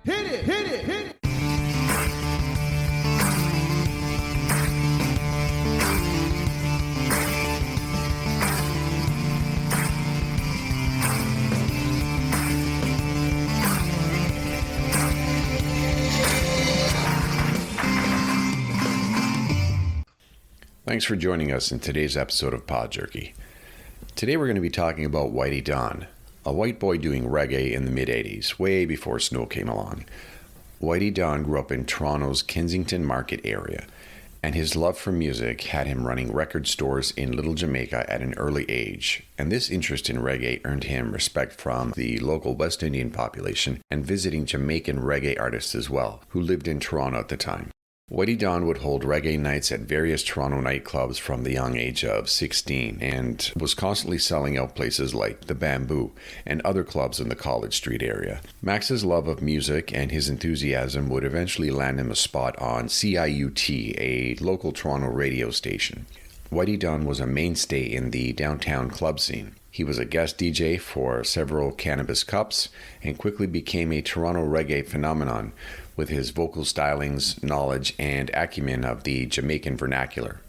Hit it, hit it, hit it. Thanks for joining us in today's episode of PodJerky. Today we're going to be talking about Whitey Don, a white boy doing reggae in the mid-'80s, way before Snow came along. Whitey Don grew up in Toronto's Kensington Market area, and his love for music had him running record stores in Little Jamaica at an early age, and this interest in reggae earned him respect from the local West Indian population and visiting Jamaican reggae artists as well, who lived in Toronto at the time. Whitey Don would hold reggae nights at various Toronto nightclubs from the young age of 16 and was constantly selling out places like the Bamboo and other clubs in the College Street area. Max's love of music and his enthusiasm would eventually land him a spot on CIUT, a local Toronto radio station. Whitey Don was a mainstay in the downtown club scene. He was a guest DJ for several Cannabis Cups and quickly became a Toronto reggae phenomenon with his vocal stylings, knowledge, and acumen of the Jamaican vernacular.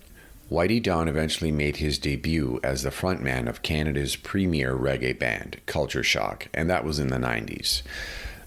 Whitey Don eventually made his debut as the frontman of Canada's premier reggae band, Culture Shock, and that was in the 90s.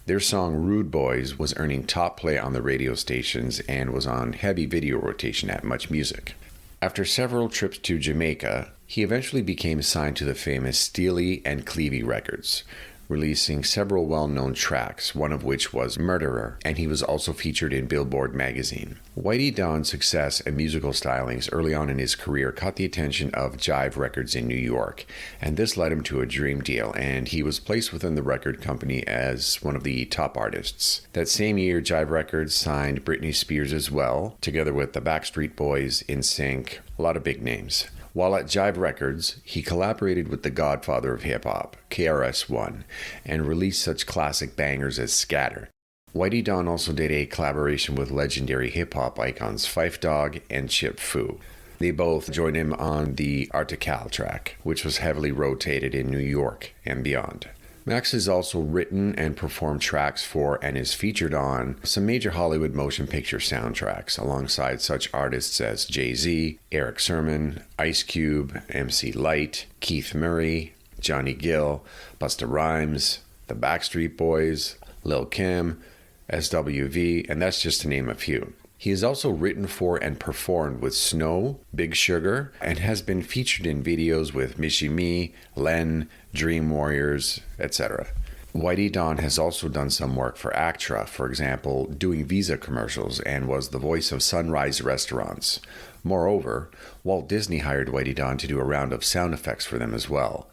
Their song Rude Boys was earning top play on the radio stations and was on heavy video rotation at Much Music. After several trips to Jamaica, he eventually became signed to the famous Steely and Clevie Records, releasing several well-known tracks, one of which was Murderer, and he was also featured in Billboard magazine. Whitey Don's success and musical stylings early on in his career caught the attention of Jive Records in New York, and this led him to a dream deal, and he was placed within the record company as one of the top artists. That same year, Jive Records signed Britney Spears as well, together with the Backstreet Boys, NSYNC, a lot of big names. While at Jive Records, he collaborated with the godfather of hip-hop, KRS-One, and released such classic bangers as Scatter. Whitey Don also did a collaboration with legendary hip-hop icons Phife Dawg and Chip Fu. They both joined him on the Artical track, which was heavily rotated in New York and beyond. Max has also written and performed tracks for and is featured on some major Hollywood motion picture soundtracks alongside such artists as Jay-Z, Eric Sermon, Ice Cube, MC Lyte, Keith Murray, Johnny Gill, Busta Rhymes, the Backstreet Boys, Lil Kim, SWV, and that's just to name a few. He has also written for and performed with Snow, Big Sugar, and has been featured in videos with Michie Me, Len, Dream Warriors, etc. Whitey Don has also done some work for ACTRA, for example, doing Visa commercials, and was the voice of Sunrise Restaurants. Moreover, Walt Disney hired Whitey Don to do a round of sound effects for them as well.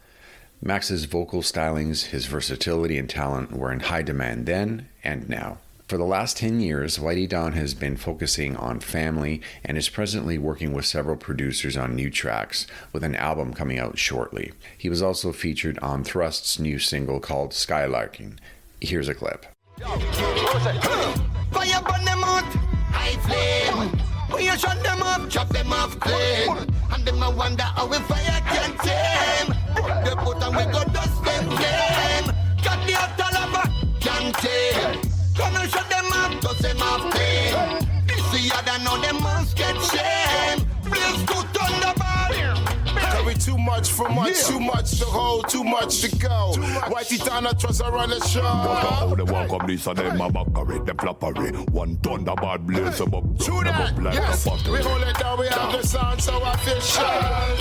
Max's vocal stylings, his versatility and talent were in high demand then and now. For the last 10 years, Whitey Don has been focusing on family and is presently working with several producers on new tracks, with an album coming out shortly. He was also featured on Thrust's new single called Skylarking. Here's a clip. Fire burn them out, high flame. We shut them up, chop them off clean. And them a wonder how we fire can tame. They put and we go dust them flame. Got the outer lava, can tame. Gonna shut them up, dust them off clean. This year they know them must get shame. Blaze to Thunderbird. Carry too much for much, too much to hold, too much to go. Whitey Don, I trust I run the show. How they walk up this and them a backary, them flappery. One Thunderbird blaze them up, True them that, up like yes. a battery. We hold it down, we have the sound so official.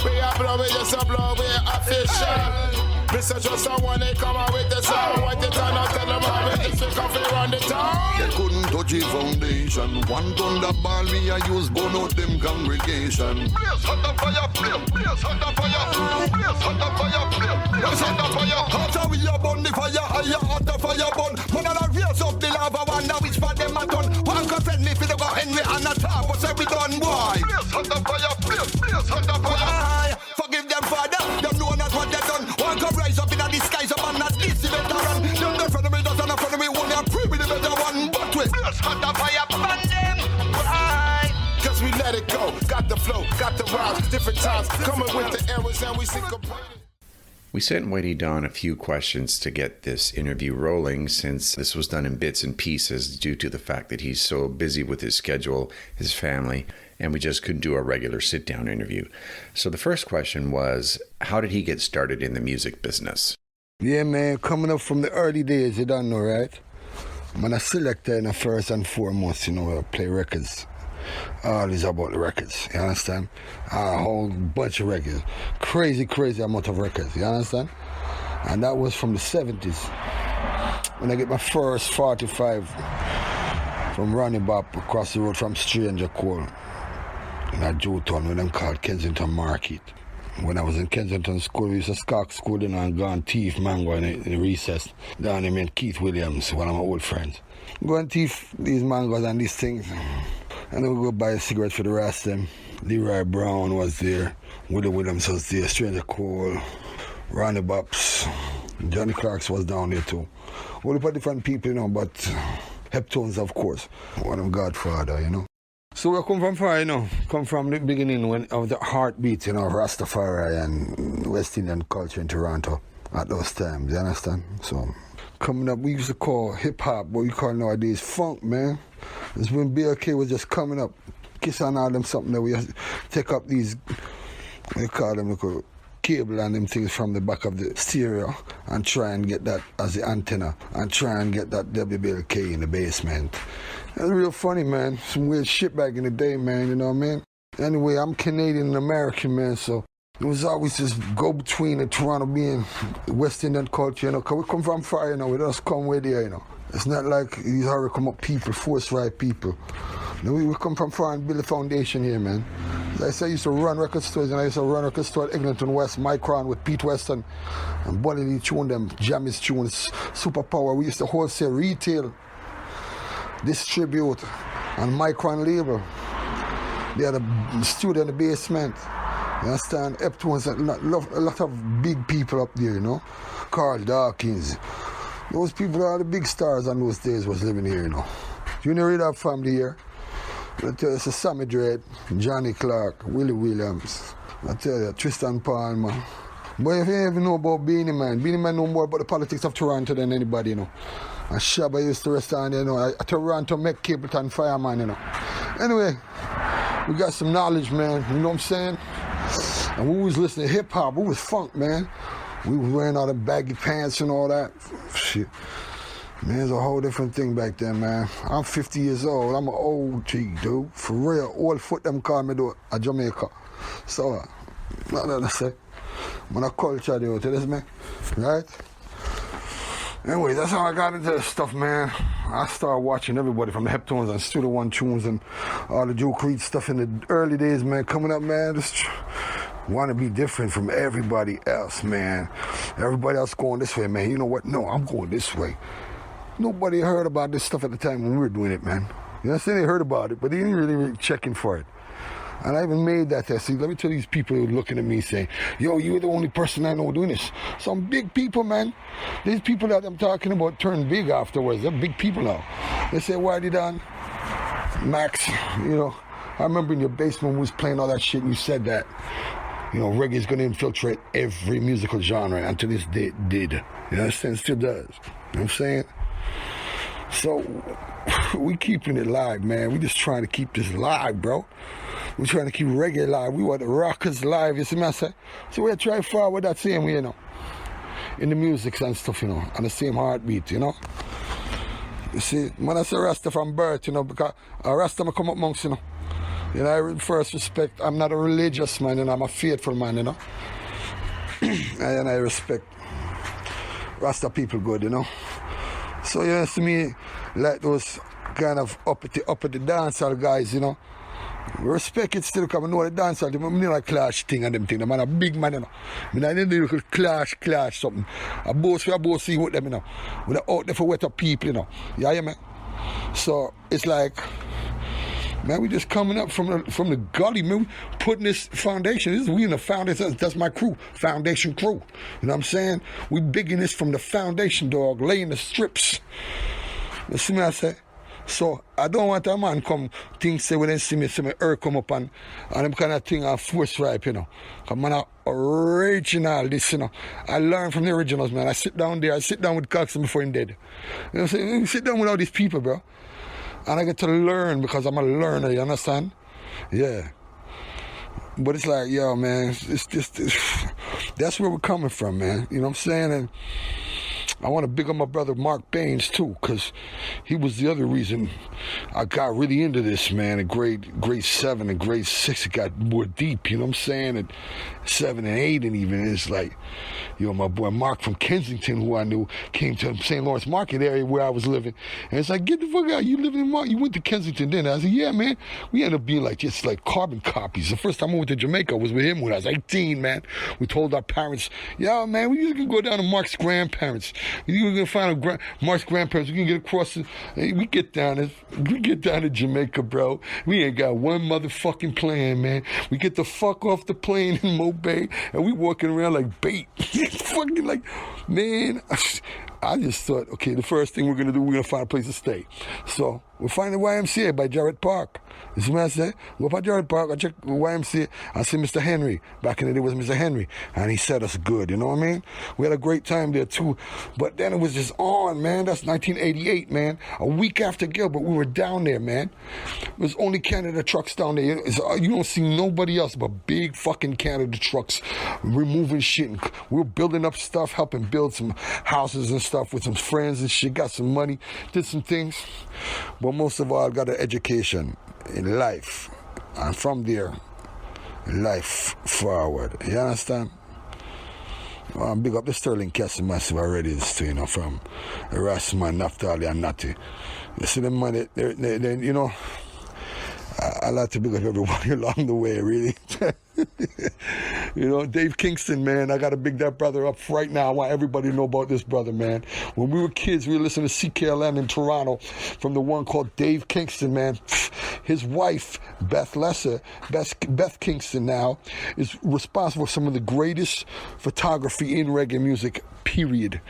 We are blow, we just a blow, we official. Mr. Just a one, they come out with the sound. Whitey Don, I tell them how we just pick up and run the town. They couldn't touch the foundation. One Thunderball, me I use burn out them congregation. Blaze on the fire, blaze on the fire. Blaze on the fire, blaze on the fire. After we are burn the fire, higher at the fire burn. When I raise up the lava, wonder which part them a done. One can friend me for the go Henry and a top, but say we done, boy. Blaze on the fire, blaze on the fire. Forgive them, Father, them know not what they done. One can rise up in the skies, a man not this, the better run. Them the front of me doesn't in front of me, only a pray with the better one. But we blaze on the fire, burn them, why? Cause we let it go, got the flow, got the rhymes, different times, coming with the errors and we syncopated. We sent Whitey Dawn a few questions to get this interview rolling, since this was done in bits and pieces due to the fact that he's so busy with his schedule, his family, and we just couldn't do a regular sit-down interview. So the first question was, how did he get started in the music business? Yeah, man, coming up from the early days, you don't know, right? I'm a selector in the first and foremost, I play records. All is about the records, you understand? A whole bunch of records. Crazy amount of records, you understand? And that was from the 70s. When I get my first 45 from Ronnie Bop across the road from Stranger Cole in a Jewtown, when them called Kensington Market. When I was in Kensington School, we used to skak school and go and thief mango in the recess. Down there, me Keith Williams, one of my old friends. Go and thief these mangoes and these things. And then we go buy a cigarette for the rest of them. Leroy Brown was there, Willie Williams was there, Stranger Cole, Ronnie Bops, Johnny Clarks was down there too. All the different people, but Heptones, of course, one of them Godfather, So we come from far, come from the beginning of the heartbeat, Rastafari and West Indian culture in Toronto at those times, you understand? So coming up, we used to call hip-hop, what we call nowadays funk, man. It's when BLK was just coming up, Kiss and all them something that we take up these, they call them cable and them things from the back of the stereo and try and get that as the antenna and try and get that WBLK in the basement. It's real funny, man. Some weird shit back in the day, man, you know what I mean? Anyway, I'm Canadian and American, man, so it was always just go between the Toronto being West Indian culture, because we come from far, we just come with there, It's not like these hurry come up people, force right people. We come from far and build a foundation here, man. Like I said, I used to run record stores, and I used to run record store at Eglinton West, Micron with Pete Weston, and Buddy Lee tune them, Jammy's tunes, Superpower. We used to wholesale, retail, distribute, and Micron label. They had a studio in the basement. You understand? Heptones, a lot of big people up there, Carl Dawkins. Those people are the big stars on those days was living here, Junior Reed have family here. I tell you, it's a Sammy Dread, Johnny Clark, Willie Williams. I tell you, Tristan Palmer. But if you even know about Beanie Man know more about the politics of Toronto than anybody, And Shabba used to rest on there, Toronto make Capleton fireman, Anyway, we got some knowledge, man, you know what I'm saying? And we was listening to hip-hop, we was funk, man. We was wearing all the baggy pants and all that. Shit. Man, it's a whole different thing back then, man. I'm 50 years old. I'm an old G, dude. For real. Old foot them call me, dude, at Jamaica. So, nothing to say. I'm a culture, dude. Tell this, man. Right? Anyway, that's how I got into this stuff, man. I started watching everybody from the Heptones and Studio One tunes and all the Joe Creed stuff in the early days, man. Coming up, man. Just want to be different from everybody else, man. Everybody else going this way, man. You know what? No, I'm going this way. Nobody heard about this stuff at the time when we were doing it, man. You know, they heard about it, but they didn't really checking for it. And I even made that test. See, let me tell these people who are looking at me saying, yo, you're the only person I know doing this. Some big people, man. These people that I'm talking about turn big afterwards. They're big people now. They say, Whitey Don, Max, I remember in your basement we was playing all that shit and you said that, reggae is going to infiltrate every musical genre. And to this day, it did. You understand? It still does. You know what I'm saying? So, we keeping it live, man. We just trying to keep this live, bro. We're trying to keep reggae live. We want the rockers live, you see what I say? So we're trying to forward that same way, in the music and stuff, on the same heartbeat, You see, when I say Rasta from birth, because Rasta come up amongst, I first respect, I'm not a religious man, I'm a faithful man, And I respect Rasta people good, So, to me, like those kind of up at the dancehall guys, respect it still because I know the dancehall, I know like clash thing and them thing. The man a big man, I didn't do a clash something. I both see what them, When they're out there for wetter people, Yeah, yeah, man. So, it's like, man, we just coming up from the gully, man, putting this foundation. We in the foundation, that's my crew, foundation crew. You know what I'm saying? We bigging this from the foundation, dog, laying the strips. You see what I say? So I don't want a man come think say when they see me come up and them kind of thing and force ripe, you know. Cause man original this, you know. I learn from the originals, man. I sit down with Coxon before him dead. You know what I'm saying? You sit down with all these people, bro. And I get to learn because I'm a learner, you understand? Yeah. But it's like, yo, man, it's just, that's where we're coming from, man. You know what I'm saying? And I want to big up my brother Mark Baines, too, because he was the other reason I got really into this, man. In grade 7 and grade 6, it got more deep, you know what I'm saying? At 7 and 8 and even, it's like, you know, my boy Mark from Kensington, who I knew, came to St. Lawrence Market area where I was living. And it's like, get the fuck out, you living in Mark? You went to Kensington then? I said, yeah, man. We ended up being like just like carbon copies. The first time I went to Jamaica was with him when I was 18, man. We told our parents, yo, man, we used to go down to Mark's grandparents. We were gonna find Mark's grandparents. We can get across. We get down to Jamaica, bro. We ain't got one motherfucking plan, man. We get the fuck off the plane in Mobay, and we walking around like bait. Fucking like, man. I just thought, okay, the first thing we're gonna do, we're gonna find a place to stay. So we'll find the YMCA by Jarrett Park. You see what I say? Go by Jarrett Park, I check the YMCA, I see Mr. Henry. Back in the day was Mr. Henry. And he set us good, you know what I mean? We had a great time there too. But then it was just on, man. That's 1988, man. A week after Gilbert, we were down there, man. There's only Canada trucks down there. You don't see nobody else but big fucking Canada trucks removing shit. And we were building up stuff, helping build some houses and stuff with some friends and shit. Got some money, did some things. But most of all, I got an education in life. And from there, life forward. You understand? Big up the Sterling Castle massive already, you know, from Erasmus, Naphtali, and Natty. You see them money, they you know, I like to big up everybody along the way, really. You know, Dave Kingston, man, I got to big that brother up right now. I want everybody to know about this brother, man. When we were kids, we listened to CKLN in Toronto from the one called Dave Kingston, man. His wife, Beth Kingston now, is responsible for some of the greatest photography in reggae music, period.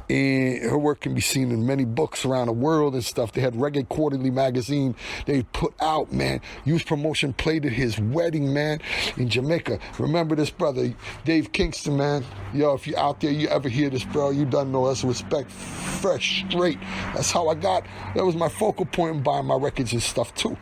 And her work can be seen in many books around the world and stuff. They had Reggae Quarterly magazine they put out, man. Youth Promotion played at his wedding, man, in Jamaica. Remember this brother, Dave Kingston, man. Yo, if you're out there, you ever hear this, bro, you done know us. Respect, fresh, straight. That's how I got. That was my focal point in buying my records and stuff, too.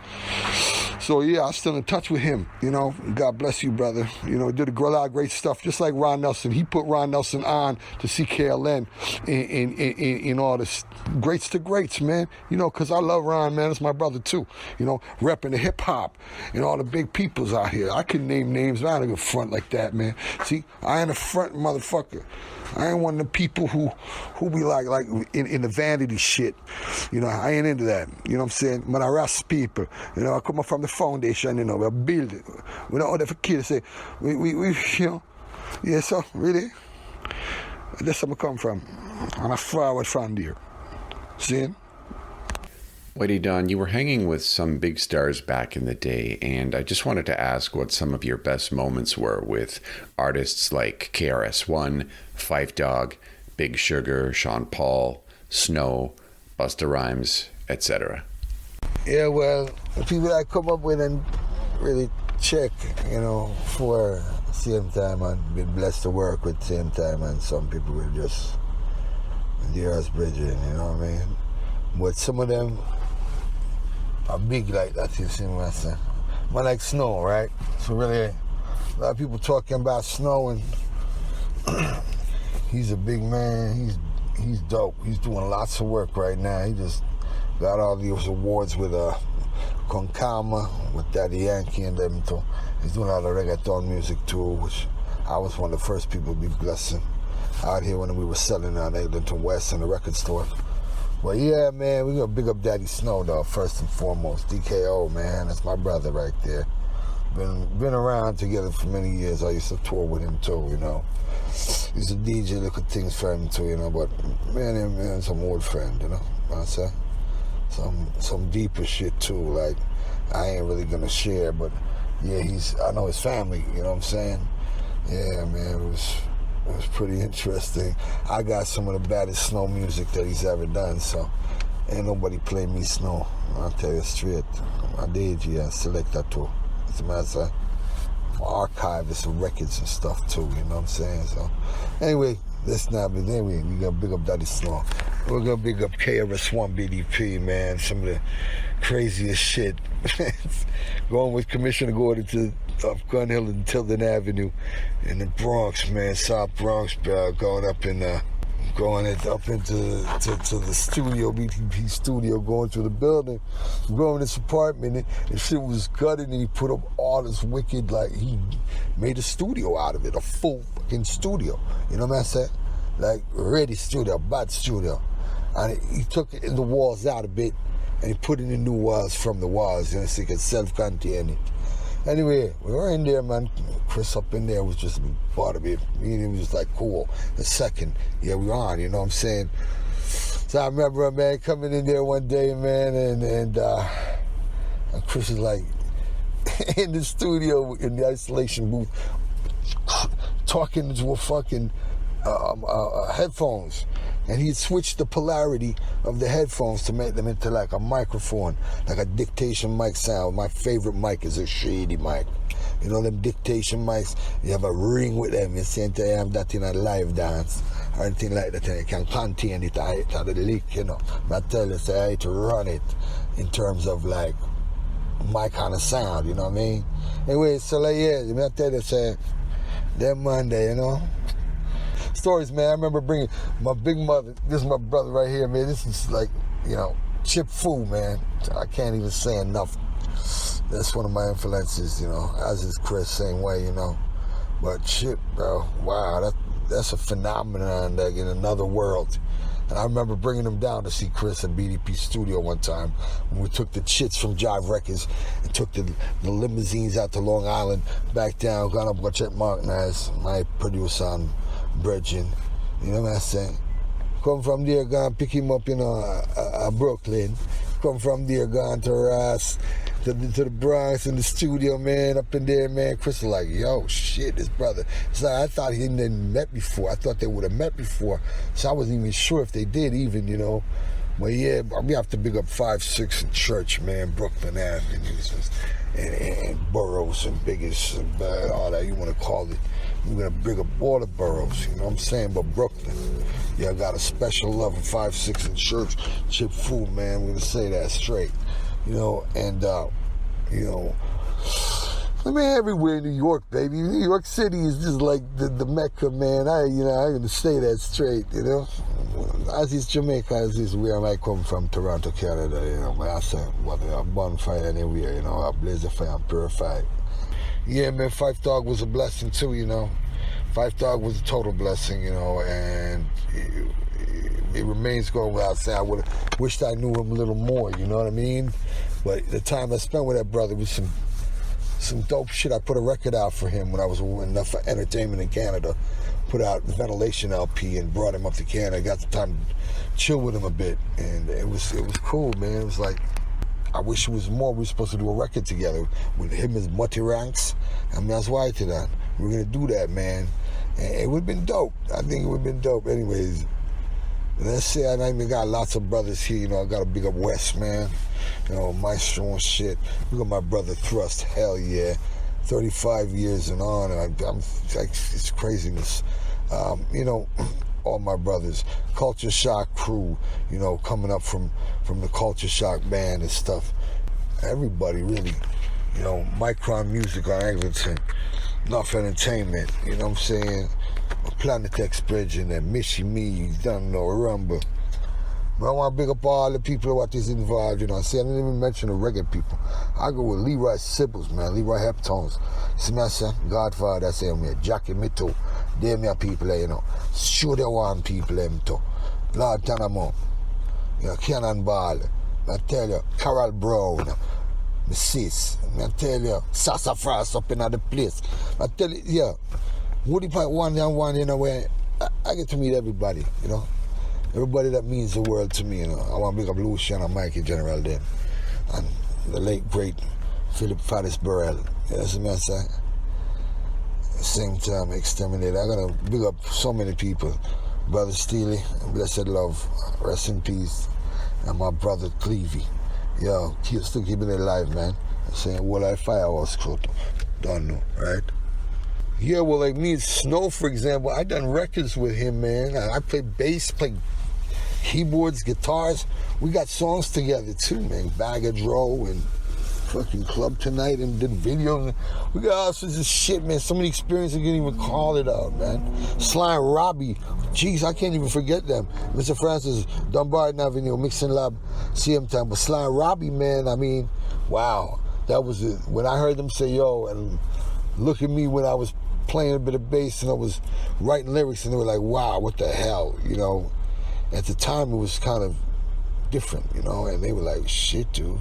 So, yeah, I'm still in touch with him, you know. God bless you, brother. You know, did a lot of great stuff, just like Ron Nelson. He put Ron Nelson on to CKLN in all this greats to greats, man. You know, because I love Ron, man. It's my brother, too. You know, repping the hip-hop and all the big peoples out here. I can name names. I ain't gonna front like that, man. See, I ain't a front motherfucker. I ain't one of the people who be like in the vanity shit. You know, I ain't into that. You know what I'm saying? When I rest people, you know, I come up from the foundation, you know, we build it. We're not all there for kids say, we you know, yeah, so really, that's where I come from. And I forward from there. See? Whitey Don, you were hanging with some big stars back in the day, and I just wanted to ask what some of your best moments were with artists like KRS-One, Phife Dawg, Big Sugar, Sean Paul, Snow, Busta Rhymes, etc. Yeah, well, the people I come up with and really check, you know, for same time and been blessed to work with same time, and some people will just dearest bridging, you know what I mean? But some of them are big like that, you see what I say? Man like Snow, right? So really, a lot of people talking about Snow, and he's a big man, he's dope. He's doing lots of work right now. He just got all these awards with Concama, with Daddy Yankee and them too. He's doing a lot of reggaeton music too, which I was one of the first people to be blessing out here when we were selling on Eglinton West in the record store. Well, yeah, man, we gonna big up Daddy Snow, though, first and foremost. DKO, man, that's my brother right there. Been around together for many years. I used to tour with him, too, you know. He's a DJ, look at things for him, too, you know, but, man, some old friend, you know what I'm saying? Some deeper shit, too, like, I ain't really gonna share, but, yeah, I know his family, you know what I'm saying? Yeah, man, it was pretty interesting. I got some of the baddest Snow music that he's ever done, so Ain't nobody play me snow. I'll tell you straight. My DJ and selector too. As a matter of fact, archive is some records and stuff too, you know what I'm saying? So anyway, let's not be anyway, we gotta big up Daddy Snow. We're gonna big up KRS-One BDP, man. Some of the craziest shit. Going with Commissioner Gordon to up Gun Hill and Tilden Avenue in the Bronx, man, South Bronx, going up in going up into the studio, BTP studio, going through the building, going in this apartment, and shit was gutted, and he put up all this wicked, like, he made a studio out of it, a full fucking studio. You know what I'm saying? Like, ready studio, bad studio. And he took the walls out a bit, and he put in the new walls from the walls, you know, so he could self-contain it. Anyway, we were in there, man. Chris up in there was just part of it. He was just like, cool. The second, yeah, we on, you know what I'm saying? So I remember, man, coming in there one day, man, and Chris is like in the studio in the isolation booth talking into a fucking headphones. And he switched the polarity of the headphones to make them into like a microphone, like a dictation mic sound. My favorite mic is a shady mic. You know them dictation mics, you have a ring with them, you say I am that in a live dance or anything like that, and you can contain it at the lick, you know. But I tell you, say I had to run it in terms of like my kind of sound, you know what I mean? Anyway, so like, yeah, I tell you, say, that Monday, you know. Stories, man. I remember bringing my big mother. This is my brother right here, man. This is like, you know, Chip Fu, man. I can't even say enough. That's one of my influences, you know. As is Chris, same way, you know. But Chip, bro, wow, that's a phenomenon, like in another world. And I remember bringing him down to see Chris at BDP Studio one time when we took the chits from Jive Records and took the limousines out to Long Island, back down, gone up, go check Mark Nice, my producer on Bridging, you know what I'm saying? Come from there, gone pick him up, you know, Brooklyn. Come from there, gone to Ross, to the Bronx in the studio, man, up in there, man. Chris was like, yo, shit, this brother. It's like, I thought he hadn't met before. I thought they would have met before. So I wasn't even sure if they did even, you know. But yeah, we have to big up 5-6 in Church, man, Brooklyn Avenue, and boroughs and biggest, and all that you want to call it. We're going to big up all the boroughs, you know what I'm saying? But Brooklyn, yeah, I got a special love for 5-6 in Church, Chip Fu, man. We're going to say that straight, you know, and, you know, I mean, everywhere in New York, baby. New York City is just like the Mecca, man. I'm going to say that straight, you know. As is Jamaica, as is where I might come from, Toronto, Canada, you know. I say, what a bonfire anywhere, you know, a blaze of fire and purified. Yeah, man, Five Dog was a blessing too, you know. Five Dog was a total blessing, you know, and it remains going without saying. I would have wished I knew him a little more, you know what I mean? But the time I spent with that brother was some dope shit. I put a record out for him when I was enough for entertainment in Canada. Put out the Ventilation LP and brought him up to Canada. Got the time to chill with him a bit, and it was cool, man. It was like, I wish it was more. We were supposed to do a record together with him as Mutty Ranks. I mean, that's Whitey Don. We're going to do that, man. And it would have been dope. I think it would have been dope. Anyways, let's say I even got lots of brothers here. You know, I got to big up West, man. You know, Maestro and shit. We got my brother Thrust. Hell yeah. 35 years and on. And I'm like, it's craziness. You know, all my brothers, Culture Shock crew, you know, coming up from the Culture Shock band and stuff. Everybody really, you know, Micron Music on Eglinton, Enough Entertainment, you know what I'm saying? Planet X Bridge and then Missy Me, you don't know, Rumble. But I want to big up all the people what is involved, you know. See, I didn't even mention the reggae people. I go with Leroy Sibbles, man, Leroy Heptones. See me, I say, Godfather, I say, me, Jackie, me too. They me people, you know. Sure they want people, them too. Lord Tanamo, you know, Cannonball. I tell you, Carol Brown, my sis. I tell you, Sassafras up in the place. I tell you, yeah, Woody Pipe one, you know, where I get to meet everybody, you know. Everybody that means the world to me, you know. I want to big up Lucian and Mikey General then. And the late, great Philip Faddis Burrell. You know what I'm saying? Same time, Exterminator. I got to big up so many people. Brother Steely, Blessed Love, rest in peace. and my brother Clevey. Yo, still keeping it alive, man. I'm saying, well, I fireworks crew. Don't know, right? Yeah, well, like me and Snow, for example, I done records with him, man. I play bass, play keyboards, guitars. We got songs together too, man. Baggage Row and fucking Club Tonight and did videos. We got all sorts of shit, man. So many experiences I can't even call it out, man. Sly and Robbie, jeez, I can't even forget them. Mr. Francis, Dumbarton Avenue, Mixing Lab, CM Time. But Sly and Robbie, man, I mean, wow. That was it. When I heard them say, yo, and look at me when I was playing a bit of bass and I was writing lyrics and they were like, wow, what the hell, you know? At the time, it was kind of different, you know, and they were like, shit, dude.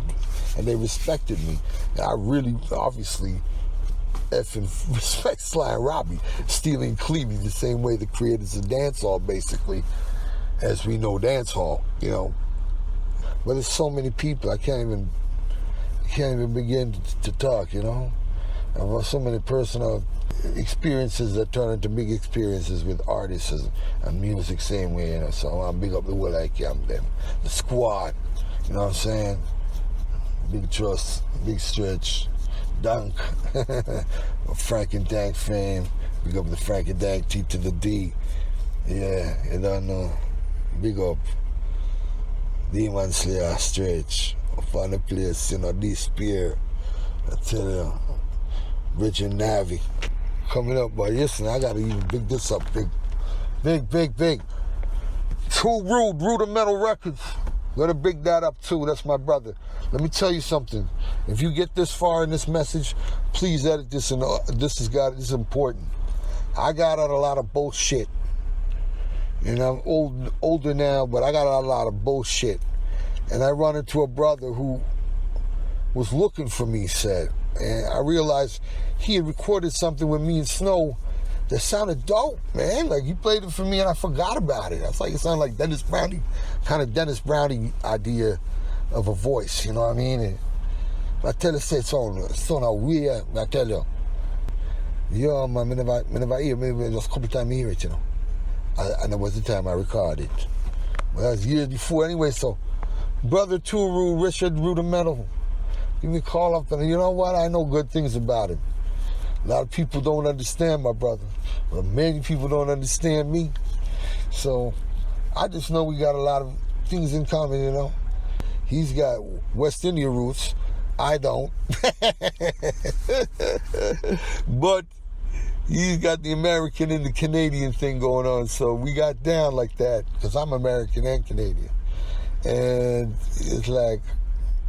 And they respected me. And I really, obviously, effing respect Sly and Robbie, Steely and Clevey, the same way the creators of dancehall, basically, as we know dancehall, you know. But there's so many people, I can't even begin to talk, you know. About so many personal experiences that turn into big experiences with artists and music, same way, you know. So I want to big up the Will I Am, them, the squad, you know what I'm saying? Big Trust, Big Stretch, Dunk, Frank and Dank fame. Big up the Frank and Dank T to the D. Yeah, you don't know. Big up Demon Slayer, Stretch, up on the place, you know, D Spear. I tell you, Richard Navy. Coming up, but listen, I gotta even big this up, big. Too Rudimental Records. Gotta big that up too, that's my brother. Let me tell you something. If you get this far in this message, please edit this, and this is important. I got out a lot of bullshit. And I'm older now, but I got out a lot of bullshit. And I run into a brother who was looking for me, said. And I realized he had recorded something with me and Snow that sounded dope, man. Like, he played it for me and I forgot about it. I was like, it sounded like Dennis Browning, kind of Dennis Browning idea of a voice, you know what I mean? And I tell you, it's on weird, I tell you. Yeah, man, I never hear, maybe just a couple times I hear it, you know. And that was the time I recorded. Well, that was years before anyway, so Brother Turu, Richard Rudimental, give me a call up, and you know what? I know good things about him. A lot of people don't understand my brother, but many people don't understand me. So I just know we got a lot of things in common, you know. He's got West Indian roots. I don't. But he's got the American and the Canadian thing going on, so we got down like that, because I'm American and Canadian. And it's like,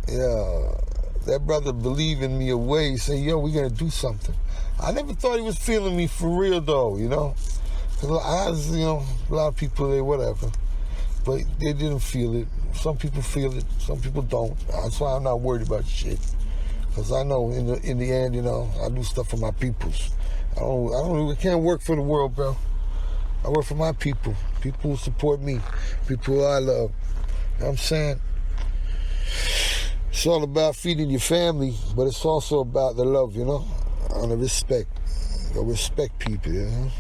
yeah, that brother believed in me away, saying, yo, we're going to do something. I never thought he was feeling me for real, though, you know? I was, you know, a lot of people, they whatever. But they didn't feel it. Some people feel it, some people don't. That's why I'm not worried about shit. Because I know in the end, you know, I do stuff for my peoples. I can't work for the world, bro. I work for my people. People who support me. People who I love. You know what I'm saying? It's all about feeding your family, but it's also about the love, you know? And the respect. You respect people, you know?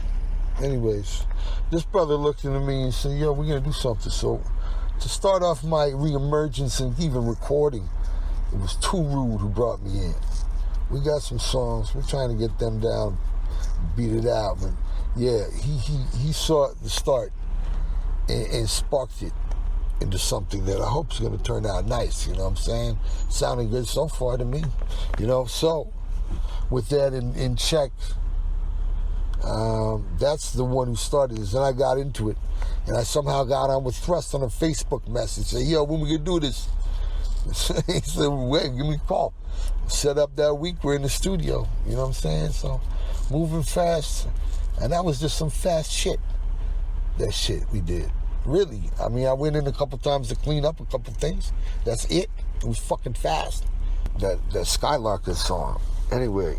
Anyways, this brother looked into me and said, yo, we're going to do something. So to start off my reemergence and even recording, it was Too Rude who brought me in. We got some songs. We're trying to get them down, beat it out. But yeah, he saw the start and sparked it into something that I hope is going to turn out nice, you know what I'm saying? Sounding good so far to me, you know? So with that in check, that's the one who started this, and I got into it. And I somehow got on with Thrust on a Facebook message, say, yo, when we gonna do this? He said, wait, give me a call. Set up that week, we're in the studio, you know what I'm saying? So, moving fast, and that was just some fast shit. That shit we did. Really, I mean, I went in a couple times to clean up a couple things. That's it. It was fucking fast. That Skylarker song. Anyway,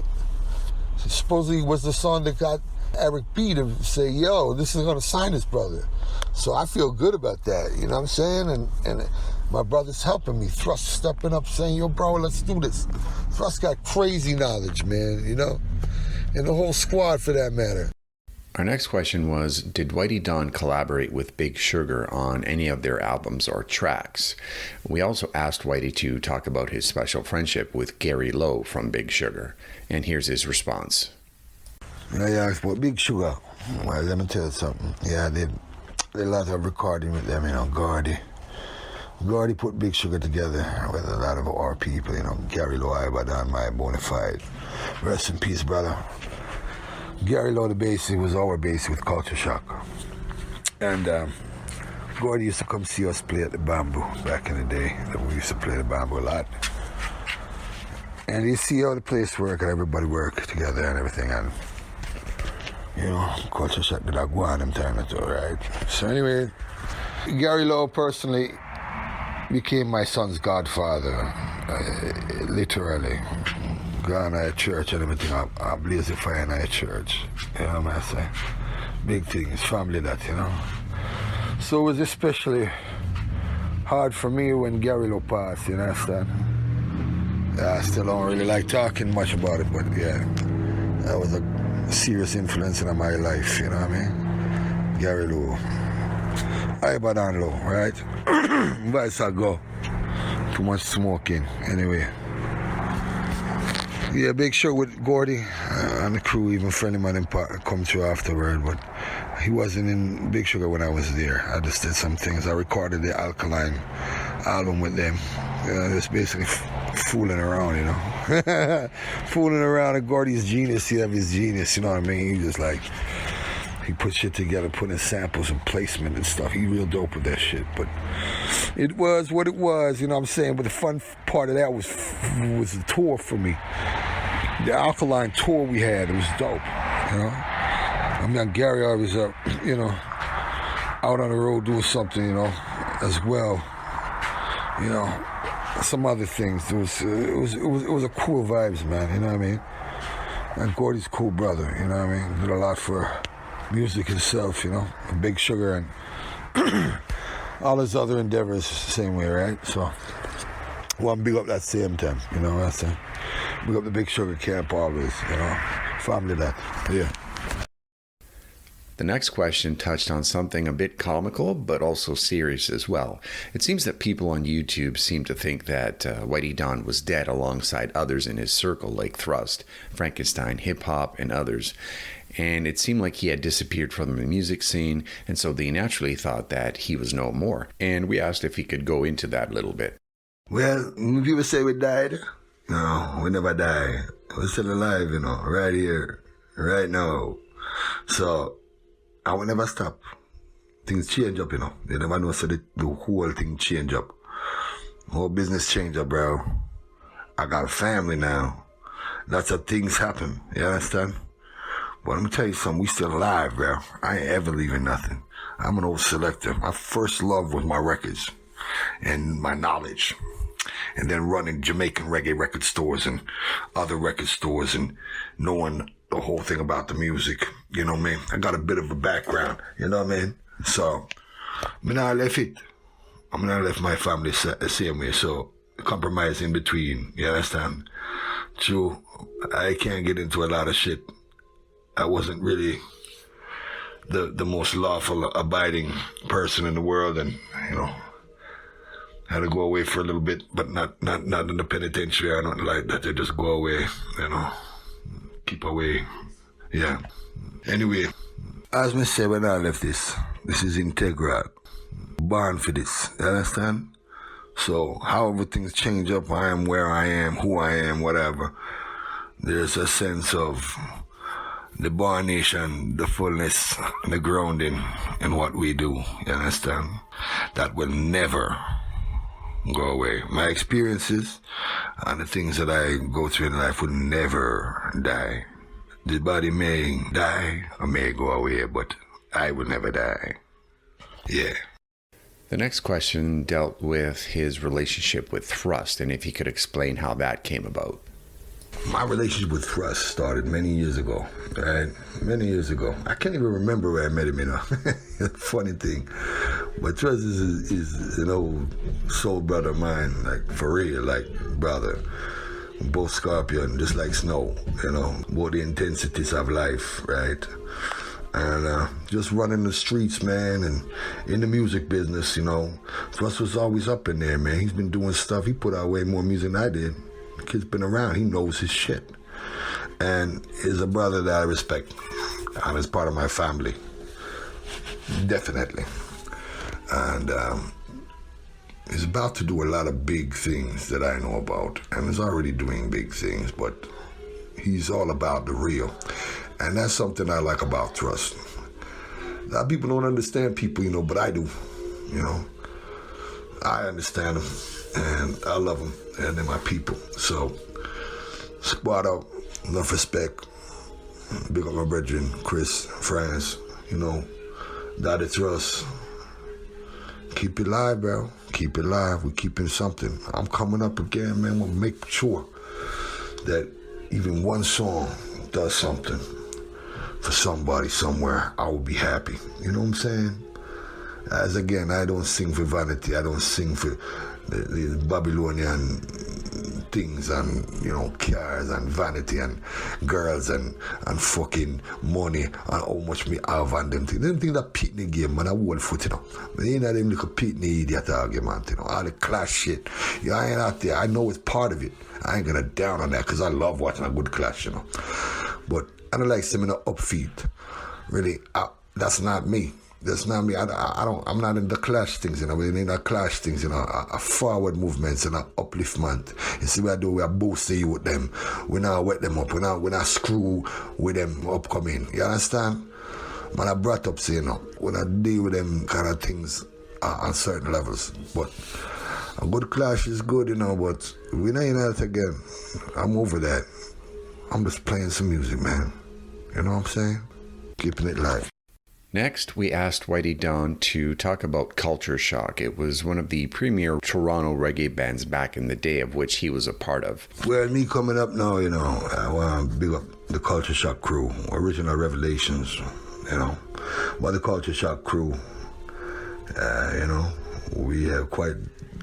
supposedly was the song that got Eric B to say, yo, this is gonna sign this brother. So I feel good about that, you know what I'm saying? And my brother's helping me. Thrust stepping up saying, yo, bro, let's do this. Thrust got crazy knowledge, man, you know? And the whole squad for that matter. Our next question was, did Whitey Dawn collaborate with Big Sugar on any of their albums or tracks? We also asked Whitey to talk about his special friendship with Gary Lowe from Big Sugar, and here's his response. I asked about Big Sugar. Well, let me tell you something. Yeah, I did a lot of recording with them, Gordy put Big Sugar together with a lot of our people, Gary Lowe, Whitey Don, my bona fide. Rest in peace, brother. Gary Lowe, the bassist, was our bassist with Culture Shock. And Gordy used to come see us play at the Bamboo back in the day. We used to play the Bamboo a lot. And you see how the place work and everybody work together and everything. And, Culture Shock did that go on them time too, right? So anyway, Gary Lowe personally became my son's godfather, literally. Gone at church and everything, I blaze the fire in our church. You know what I say? Big things, family that, So it was especially hard for me when Gary Lowe passed, you understand? I still don't really like talking much about it, but yeah, that was a serious influence in my life, you know what I mean? Gary Lowe. Whitey Don Lowe, right? But I go. Too much smoking, anyway. Yeah, Big Show with Gordy and the crew, even friendly man come through afterward, but he wasn't in Big Sugar when I was there. I just did some things. I recorded the Alkaline album with them. Just basically fooling around, fooling around. And Gordy's genius, he have his genius, you know what I mean? He just he put shit together, put in samples and placement and stuff. He real dope with that shit, but it was what it was, you know what I'm saying? But the fun part of that was the tour for me. The Alkaline tour we had, it was dope, I mean, Gary always out on the road doing something, as well. Some other things. It was a cool vibes, man, you know what I mean? And Gordy's a cool brother, you know what I mean? Did a lot for music himself, Big Sugar and all his other endeavors the same way, right? So, big up that same time, I say. Big up the Big Sugar camp always, family that, yeah. The next question touched on something a bit comical, but also serious as well. It seems that people on YouTube seem to think that Whitey Dawn was dead alongside others in his circle, like Thrust, Frankenstein, Hip Hop, and others. And it seemed like he had disappeared from the music scene, and so they naturally thought that he was no more. And we asked if he could go into that a little bit. Well, people say we died. No, we never died. We're still alive, right here, right now. So, I will never stop. Things change up, They never know, so the whole thing change up. Whole business change up, bro. I got a family now. Lots of things happen, you understand? But let me tell you something, we still alive, bro. I ain't ever leaving nothing. I'm an old selector. My first love was my records and my knowledge. And then running Jamaican reggae record stores and other record stores and knowing the whole thing about the music, you know what I mean? I got a bit of a background, you know what I mean? So, I left it. I left my family the same way, so compromise in between, you understand? True, I can't get into a lot of shit. I wasn't really the most lawful, abiding person in the world, and, had to go away for a little bit, but not in the penitentiary or nothing like that. They just go away, keep away, yeah. Anyway, as me say when I left this is integral. Born for this, you understand? So, however things change up, I am where I am, who I am, whatever. There's a sense of the Born Nation, the fullness, the grounding in what we do, you understand? That will never go away. My experiences and the things that I go through in life will never die. The body may die or may go away, but I will never die. Yeah. The next question dealt with his relationship with Thrust and if he could explain how that came about. My relationship with Thrust started many years ago, right? Many years ago. I can't even remember where I met him, Funny thing. But Thrust is an old soul brother of mine, like for real, like brother. Both Scorpion, just like Snow, both the intensities of life, right? And just running the streets, man, and in the music business, you know. Russ was always up in there, man. He's been doing stuff. He put out way more music than I did. The kid's been around. He knows his shit. And he's a brother that I respect. And is part of my family. Definitely. And he's about to do a lot of big things that I know about. And he's already doing big things, but he's all about the real. And that's something I like about Trust. A lot of people don't understand people, you know, but I do, you know. I understand them, and I love them, and they're my people. So, squad up, enough respect. Big up my brethren, Chris, France, you know, Daddy Trust. Keep it live, bro. Keep it live. We're keeping something. I'm coming up again, man. We'll make sure that even one song does something for somebody somewhere. I will be happy. You know what I'm saying? As again, I don't sing for vanity. I don't sing for the Babylonian things and, you know, cars and vanity and girls and fucking money and how much me have and them things. Them things that pitney game, man, I hold foot, you know. But ain't that them little pitney idiot argument, you know. All the clash shit. Yeah, I ain't out there. I know it's part of it. I ain't gonna down on that because I love watching a good clash, you know. But I don't like seeing upbeat. Really, that's not me. That's not me. I'm not in the clash things, you know. We're in the clash things, you know. A forward movements and an upliftment. You see what I do? We are boosting you with them. We not wet them up. We not screw with them upcoming. You understand? Man, I brought up, say, you know, when I deal with them kind of things on certain levels. But a good clash is good, you know. But we not in that again. I'm over that. I'm just playing some music, man. You know what I'm saying? Keeping it live. Next, we asked Whitey Dawn to talk about Culture Shock. It was one of the premier Toronto reggae bands back in the day, of which he was a part of. Well, me coming up now, you know, I want to big up the Culture Shock crew, original Revelations, you know. But the Culture Shock crew, you know, we have quite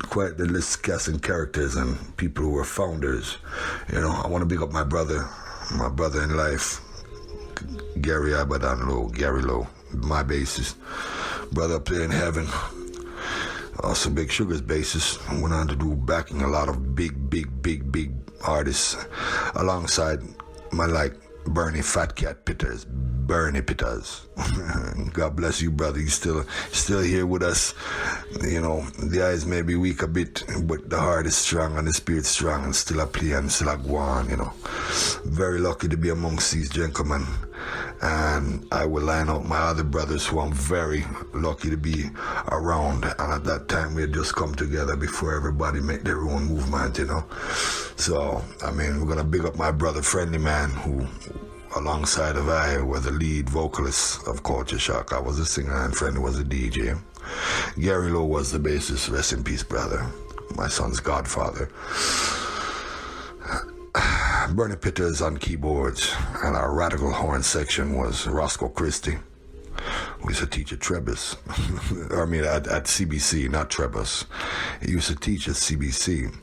the list casting characters and people who were founders. You know, I want to big up my brother in life, Gary Lowe, my bassist. Brother up there in heaven. Also Big Sugar's bassist. Went on to do backing a lot of big artists alongside my Bernie Fat Cat Pitters. Bernie Pitters. God bless you, brother. You still here with us. You know, the eyes may be weak a bit, but the heart is strong and the spirit's strong and still a play and still a go on, you know. Very lucky to be amongst these gentlemen. And I will line up my other brothers who I'm very lucky to be around. And at that time, we had just come together before everybody make their own movement, you know. So, I mean, we're going to big up my brother, Friendly Man, who, alongside of I, were the lead vocalists of Culture Shock. I was a singer and Friendly was a DJ. Gary Lowe was the bassist. Rest in peace, brother. My son's godfather. Bernie Pitters on keyboards, and our radical horn section was Roscoe Christie, who used to teach at Trebus. at CBC, not Trebus. He used to teach at CBC.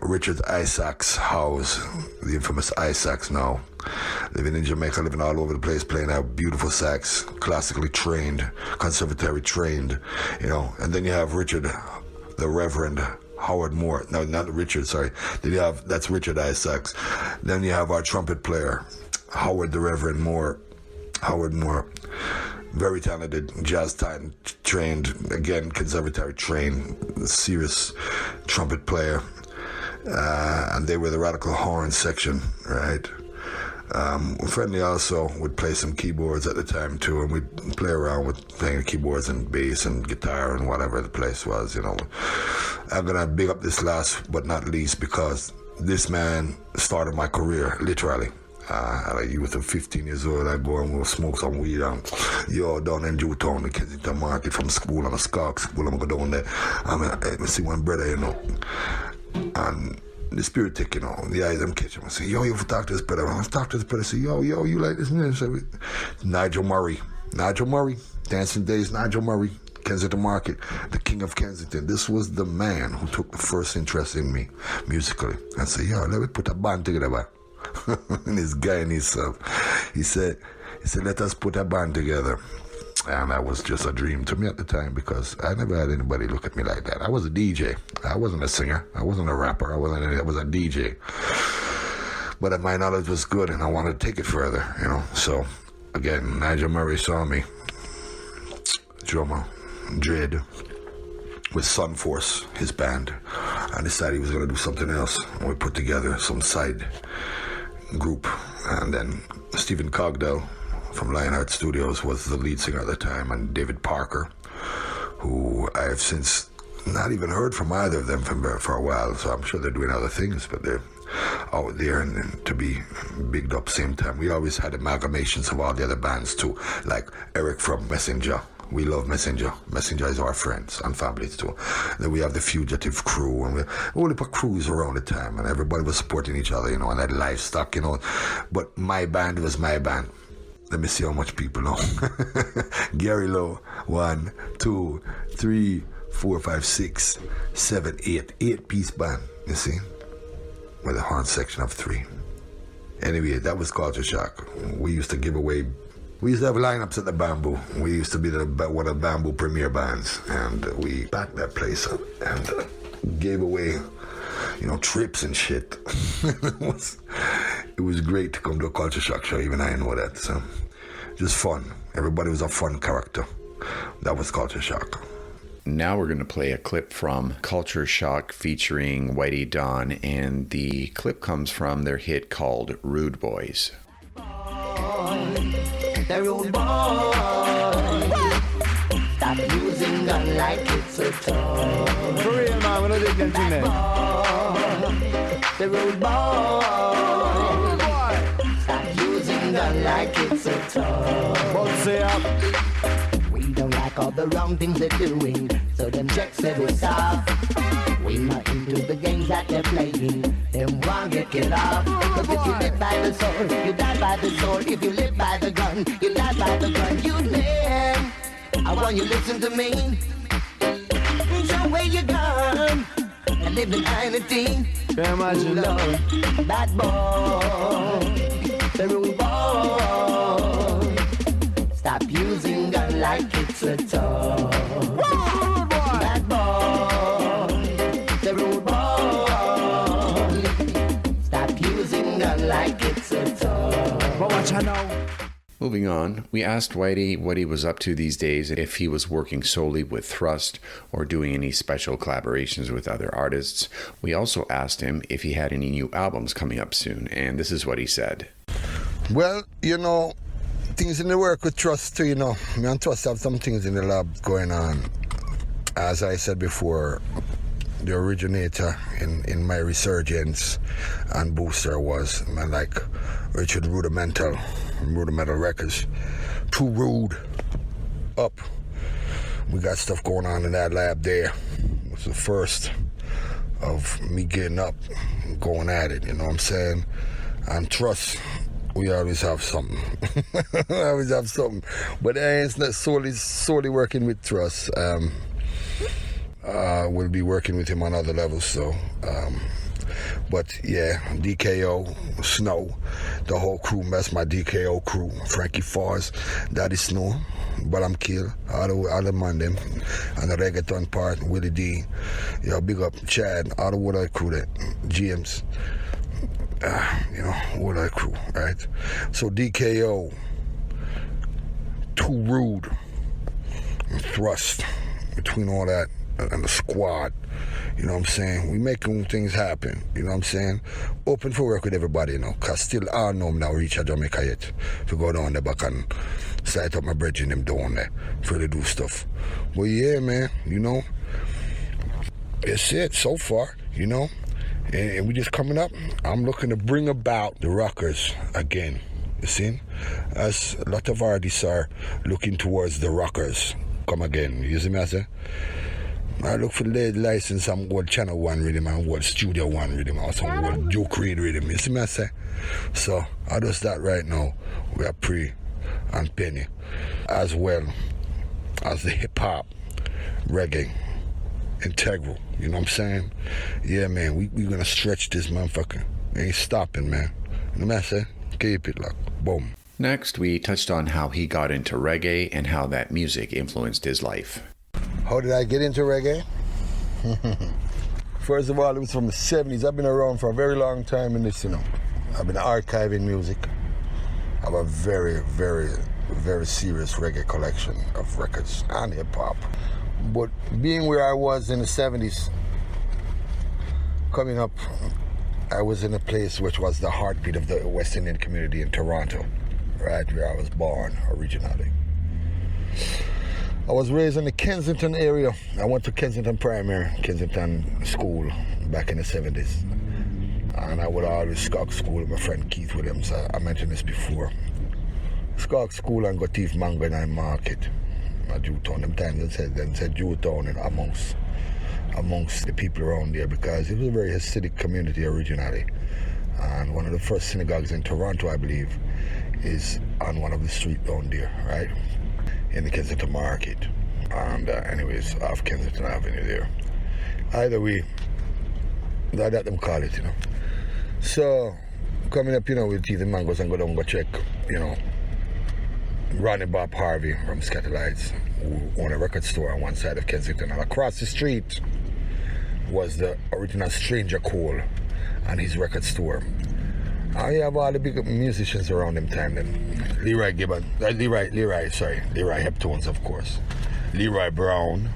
Richard Isaacs House, the infamous Isaacs now, living in Jamaica, living all over the place, playing out beautiful sax, classically trained, conservatory trained, you know. And then you have Richard, the Reverend Howard Moore. No, not Richard, sorry. That's Richard Isaacs. Then you have our trumpet player, Howard the Reverend Moore. Howard Moore. Very talented, jazz trained, again, conservatory trained, serious trumpet player. And they were the radical horn section, right? Friendly also would play some keyboards at the time too, and we'd play around with playing keyboards and bass and guitar and whatever the place was, you know. I'm gonna big up this last but not least because this man started my career, literally. At a youth of 15 years old, I go and we'll smoke some weed and down in Jewtown, the Kensington Market, from school on a Scark school. I'm go down there. I see one brother, you know, and the spirit take, you know, the eyes I'm catching. I say, you have to talk to this brother. I talk to this brother. I say, you like this man? So, Nigel Murray, Dancing Days, Nigel Murray, Kensington Market, the king of Kensington. This was the man who took the first interest in me musically. I said, let me put a band together, man. And this guy and himself, he said, He said, let us put a band together. And that was just a dream to me at the time because I never had anybody look at me like that. I was a DJ. I wasn't a singer. I wasn't a rapper. I was a DJ. But my knowledge was good and I wanted to take it further, you know. So, again, Nigel Murray saw me, drummer, Dread, with Sunforce, his band, and decided he was going to do something else. And we put together some side group. And then Stephen Cogdell from Lionheart Studios was the lead singer at the time, and David Parker, who I have since not even heard from either of them for a while, so I'm sure they're doing other things, but they're out there and to be bigged up same time. We always had amalgamations of all the other bands too, like Eric from Messenger. We love Messenger. Messenger is our friends and families too. Then we have the Fugitive Crew, and we only put crews around the time, and everybody was supporting each other, you know, and that livestock, you know. But my band was my band. Let me see how much people know. Gary Lowe, 1, 2, 3, 4, 5, 6, 7, 8. 8-piece band, you see? With a horn section of 3. Anyway, that was Culture Shock. We used to give away... We used to have lineups at the Bamboo. We used to be one of the Bamboo premier bands. And we packed that place up and gave away, you know, trips and shit. It was great to come to a Culture Shock show, even I know that. So, just fun. Everybody was a fun character. That was Culture Shock. Now we're going to play a clip from Culture Shock featuring Whitey Dawn, and the clip comes from their hit called Rude Boys. The rude boy, stop using gun like it's a toy. For real, man, we're not doing anything there. The rude boy, stop using gun like it's a toy. But say up. We don't like all the wrong things they're doing, so them checks say we stop. We not into the games that they're playing, them won't get killed off. Cause if you live by the sword, you die by the sword. If you live by the gun, you die by the gun. You live, I want you to listen to me. Show away your gun and live in anything. Can you imagine that? Bad boy, the rude boy, stop using gun like it's a toy. Bad boy, the rude boy, stop using gun like it's a toy. But watch out now. Moving on, we asked Whitey what he was up to these days, if he was working solely with Thrust or doing any special collaborations with other artists. We also asked him if he had any new albums coming up soon, and this is what he said. Well, you know, things in the work with Trust too, you know. Me and Trust have some things in the lab going on. As I said before, the originator in my resurgence and booster was, man, like Richard Rudimental Records. Too Rude, up. We got stuff going on in that lab there. It's the first of me getting up and going at it, you know what I'm saying? And Trust, we always have something. But I ain't not solely working with Trust. We'll be working with him on other levels, so but yeah, DKO, Snow, the whole crew, that's my DKO crew. Frankie Fars, Daddy Snow, but I'm Kill, all the man them, and the reggaeton part, Willie D, yeah, big up Chad, all the Woodeye crew, that James, you know, Woodeye crew, right? So DKO, Too Rude, and Thrust, between all that and the squad, you know what I'm saying? We making things happen, you know what I'm saying? Open for work with everybody, you know, because still I know now reach a Jamaica yet. If you go down there back and sight up my bridge in them down there for to do stuff. But yeah, man, you know, that's it so far, you know? And we just coming up. I'm looking to bring about the rockers again, you see? As a lot of artists are looking towards the rockers come again, you see me I say? I look for the license some old Channel 1 rhythm and old Studio 1 rhythm or some old Duke Reid rhythm, you see me I say? So I do that right now. We are Pre and Penny, as well as the hip-hop, reggae, integral, you know what I'm saying? Yeah, man, we gonna stretch this motherfucker. Ain't stopping, man. You know what I say? Keep it locked. Boom. Next, we touched on how he got into reggae and how that music influenced his life. How did I get into reggae? First of all, it was from the 70s. I've been around for a very long time in this, I've been archiving music. I have a very, very, very serious reggae collection of records and hip-hop. But being where I was in the 70s, coming up, I was in a place which was the heartbeat of the West Indian community in Toronto, right where I was born originally. I was raised in the Kensington area. I went to Kensington Primary, Kensington School back in the 70s. And I would always skog school with my friend Keith Williams. I mentioned this before. Skog school and go thief mango in market. At Jewtown, them times they said Jewtown and amongst the people around there, because it was a very Hasidic community originally. And one of the first synagogues in Toronto, I believe, is on one of the streets down there, right? In the Kensington Market. And anyways, off Kensington Avenue there. Either way, that them call it, So, coming up, with teeth and mangoes and go down and go check, Ronnie Bob Harvey from Scatterlights, who owned a record store on one side of Kensington. And across the street was the original Stranger Cole and his record store. And you have all the big musicians around them time then. Leroy Heptones, of course. Leroy Brown.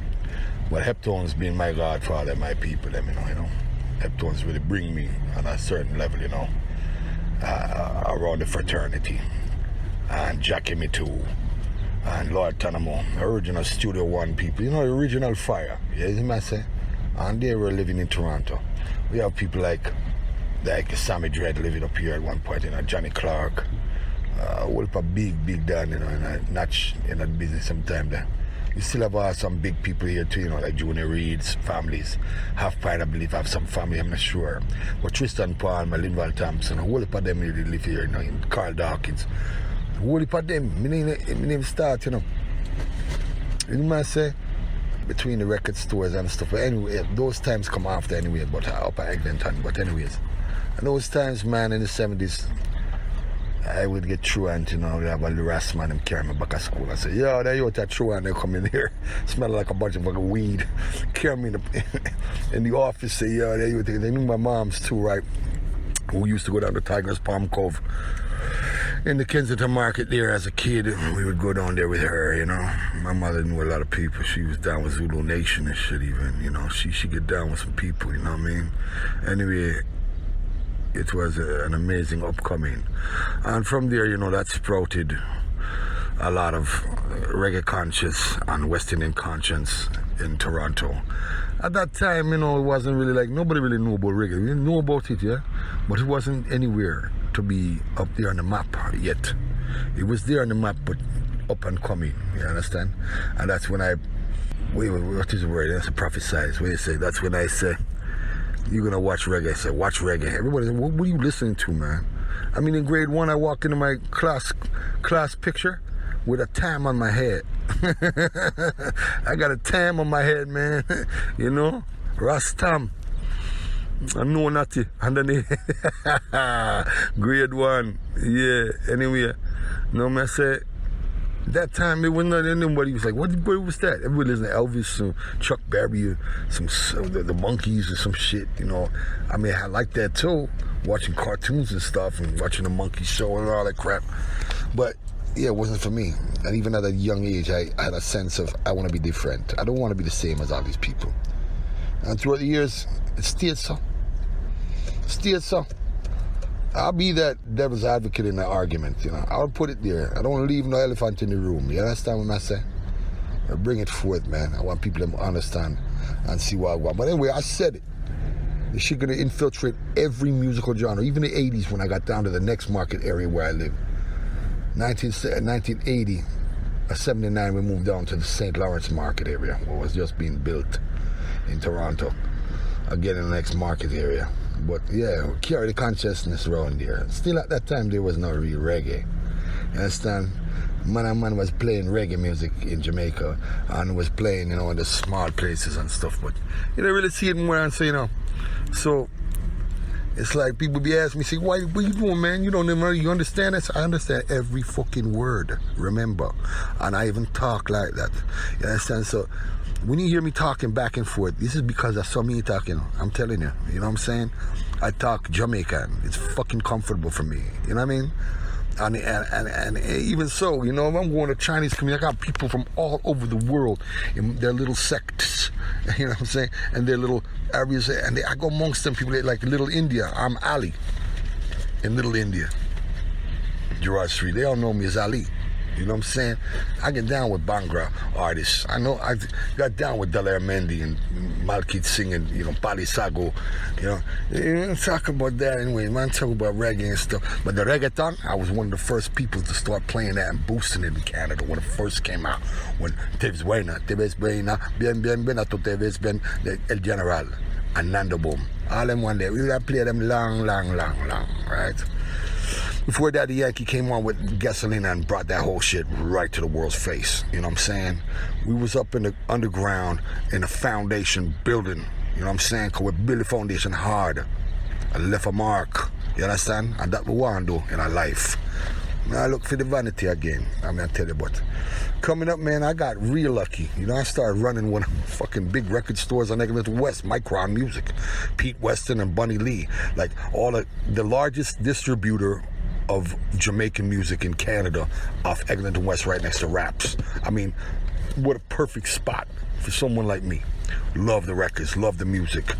But Heptones being my godfather, my people, Heptones really bring me on a certain level, around the fraternity. And Jackie Me Too, and Lord Tanamo, original Studio One people, the original Fire, you see what I say? And they were living in Toronto. We have people like Sammy Dredd living up here at one point, Johnny Clark, whole heap of big Don, in a notch in that business sometime there. You still have some big people here too, like Junior Reed's families. Half Pine, I believe, have some family, I'm not sure. But Tristan Palmer, Linval Thompson, a whole heap of them really live here, in Carl Dawkins. A whole heap of them, my name start, You know what I say? Between the record stores and stuff. But anyway, those times come after anyway, but up at Eglinton. But anyways, and those times, man, in the 70s, I would get truant, they have a little ras man, them carry me back to school and say, yo, they out that truant, they come in here, smell like a bunch of fucking weed, carry me in the office, say, yo, they knew my moms too, right, who used to go down to Tiger's Palm Cove in the Kensington Market there as a kid. We would go down there with her, My mother knew a lot of people. She was down with Zulu Nation and shit even, She get down with some people, you know what I mean? Anyway, it was an amazing upcoming. And from there, that sprouted a lot of reggae conscious and West Indian conscience in Toronto. At that time, it wasn't really like, nobody really knew about reggae. We didn't know about it, yeah? But it wasn't anywhere to be up there on the map yet. It was there on the map, but up and coming, you understand? And that's when what is the word? That's a prophesize. What do you say? That's when I say, you're gonna watch reggae. I said, watch reggae. Everybody said, what are you listening to, man? I mean, in grade 1, I walked into my class picture with a tam on my head. I got a tam on my head, man. Rastam. I know nothing underneath. Grade 1. Yeah. Anyway, I say, that time, it was not anybody was like, what was that? Everybody listened to Elvis, some Chuck Berry, the Monkees or some shit, I mean, I like that too, watching cartoons and stuff and watching the Monkey Show and all that crap. But, yeah, it wasn't for me. And even at a young age, I had a sense of, I want to be different. I don't want to be the same as all these people. And throughout the years, it stayed so. I'll be that devil's advocate in the argument, I'll put it there. I don't want to leave no elephant in the room. You understand what I say? I bring it forth, man. I want people to understand and see what I want. But anyway, I said it. This shit gonna infiltrate every musical genre, even the 80s when I got down to the next market area where I live. 1980, 79, we moved down to the St. Lawrence market area, where it was just being built in Toronto. Again, in the next market area. But yeah, we carry the consciousness around there. Still at that time, there was no real reggae. You understand? Man was playing reggae music in Jamaica and was playing, in the small places and stuff. But you don't really see it more and so, So It's like people be asking me, say, what you doing, man? You don't know, you understand this? I understand every fucking word, remember? And I even talk like that. You understand? So when you hear me talking back and forth, this is because I saw me talking. I'm telling you, you know what I'm saying? I talk Jamaican. It's fucking comfortable for me. You know what I mean? And even so, you know, if I'm going to Chinese community, I got people from all over the world in their little sects, you know what I'm saying, and their little areas, and I go amongst them people like Little India. I'm Ali in Little India, Gerard Street. They all know me as Ali. You know what I'm saying? I get down with Bhangra artists. I know I got down with Daler Mendy and Malkit Singh and, you know, Pali Sago. You know, talk about that anyway. Man, talk about reggae and stuff. But the reggaeton, I was one of the first people to start playing that and boosting it in Canada when it first came out. When te ves buena, bien, tú te ves bien, El General and Nando Boom. All them one day. We would play them long, right? Before that, the Yankee came on with Gasoline and brought that whole shit right to the world's face. You know what I'm saying? We was up in the underground in a foundation building. You know what I'm saying? Because we built the foundation hard. I left a mark. You understand? And that we want to do in our life. Now I look for the vanity again. I mean, I tell you what. Coming up, man, I got real lucky. You know, I started running one of the fucking big record stores on Eglinton West, Micron Music. Pete Weston and Bunny Lee. Like, all the largest distributor of Jamaican music in Canada off Eglinton West right next to Raps. I mean, what a perfect spot for someone like me. Love the records, love the music.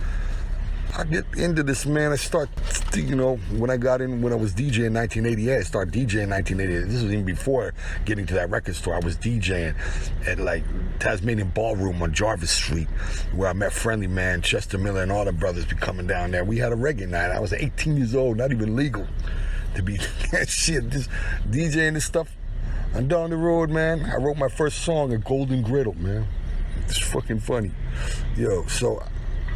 I get into this, man. I start, you know, when I was DJing in 1988, I started DJing in 1988. This was even before getting to that record store. I was DJing at like Tasmanian Ballroom on Jarvis Street, where I met Friendly Man, Chester Miller, and all the brothers be coming down there. We had a reggae night. I was 18 years old, not even legal to be shit, just DJing this stuff. And down the road, man, I wrote my first song at Golden Griddle, man. It's fucking funny. Yo, so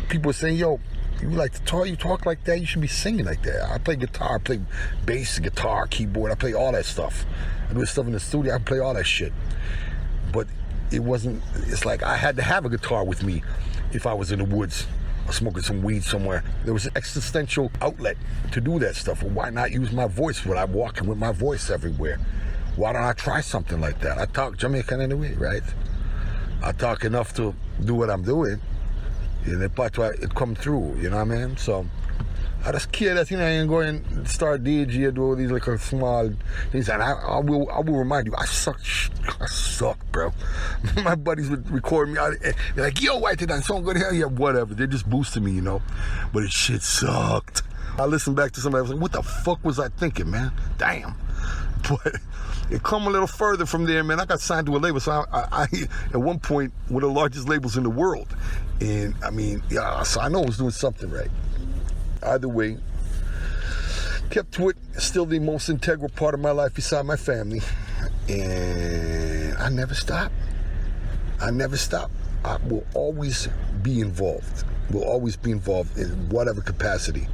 people are saying, yo, you like to talk, you talk like that, you should be singing like that. I play guitar, I play bass, guitar, keyboard, I play all that stuff. I do stuff in the studio, I play all that shit. But it's like I had to have a guitar with me if I was in the woods or smoking some weed somewhere. There was an existential outlet to do that stuff. Well, why not use my voice when I'm walking with my voice everywhere? Why don't I try something like that? I talk Jamaican anyway, right? I talk enough to do what I'm doing. And it come through, you know what I mean? So I just care that, you know, I ain't going and start DJ, do all these like small things. And I will remind you, I suck, bro. My buddies would record me. They're like, yo, Whitey Don, song good here. Yeah, whatever. They're just boosting me, you know. But it shit sucked. I listened back to somebody, I was like, what the fuck was I thinking, man? Damn. But it come a little further from there, man. I got signed to a label, so I at one point, one of the largest labels in the world. And I mean, yeah, so I know I was doing something right. Either way, kept to it. Still the most integral part of my life beside my family. And I never stop. I will always be involved. Will always be involved in whatever capacity.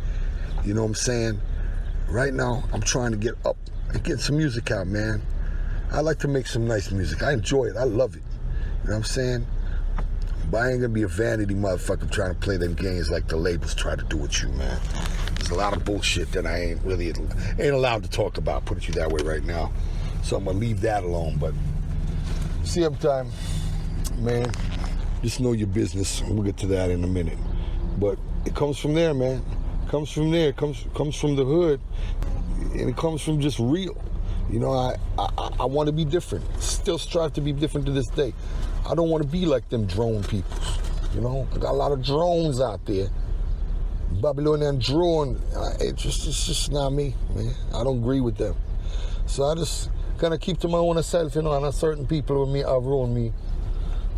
You know what I'm saying? Right now, I'm trying to get up and get some music out, man. I like to make some nice music. I enjoy it. I love it. You know what I'm saying? But I ain't gonna be a vanity motherfucker trying to play them games like the labels try to do with you, man. There's a lot of bullshit that I ain't allowed to talk about, put it you that way right now. So I'm gonna leave that alone. But see you time, man. Just know your business. We'll get to that in a minute. But it comes from there, man. It comes from there. It comes from the hood. And it comes from just real. You know, I want to be different. Still strive to be different to this day. I don't want to be like them drone people. You know, I got a lot of drones out there. Babylonian drone. It's just not me, man. I don't agree with them. So I just kind of keep to my own self, you know, and certain people with me around me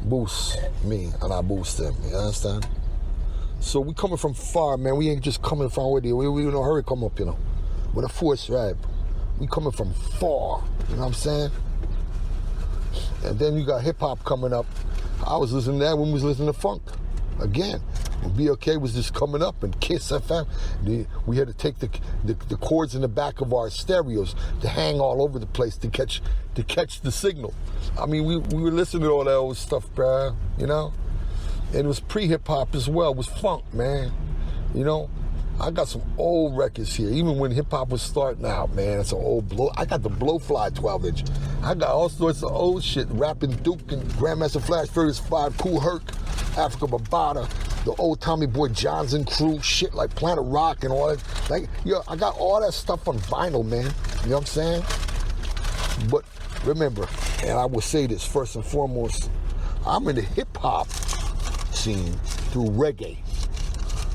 boost me, and I boost them. You understand? So we coming from far, man. We ain't just coming from where they, we in a hurry come up, you know. With a force ride. We coming from far, you know what I'm saying? And then you got hip hop coming up. I was listening to that when we was listening to funk. Again, when BLK was just coming up and Kiss FM, we had to take the cords in the back of our stereos to hang all over the place to catch the signal. I mean, we were listening to all that old stuff, bruh, you know? And it was pre-hip hop as well. It was funk, man. You know? I got some old records here. Even when hip-hop was starting out, man, it's an old blow. I got the Blowfly 12-inch. I got all sorts of old shit. Rapping Duke and Grandmaster Flash, Furious 5, Kool Herc, Africa Bambaataa, the old Tommy Boy Johnson crew, shit like Planet Rock and all that. Like, yo, I got all that stuff on vinyl, man. You know what I'm saying? But remember, and I will say this first and foremost, I'm in the hip-hop scene through reggae.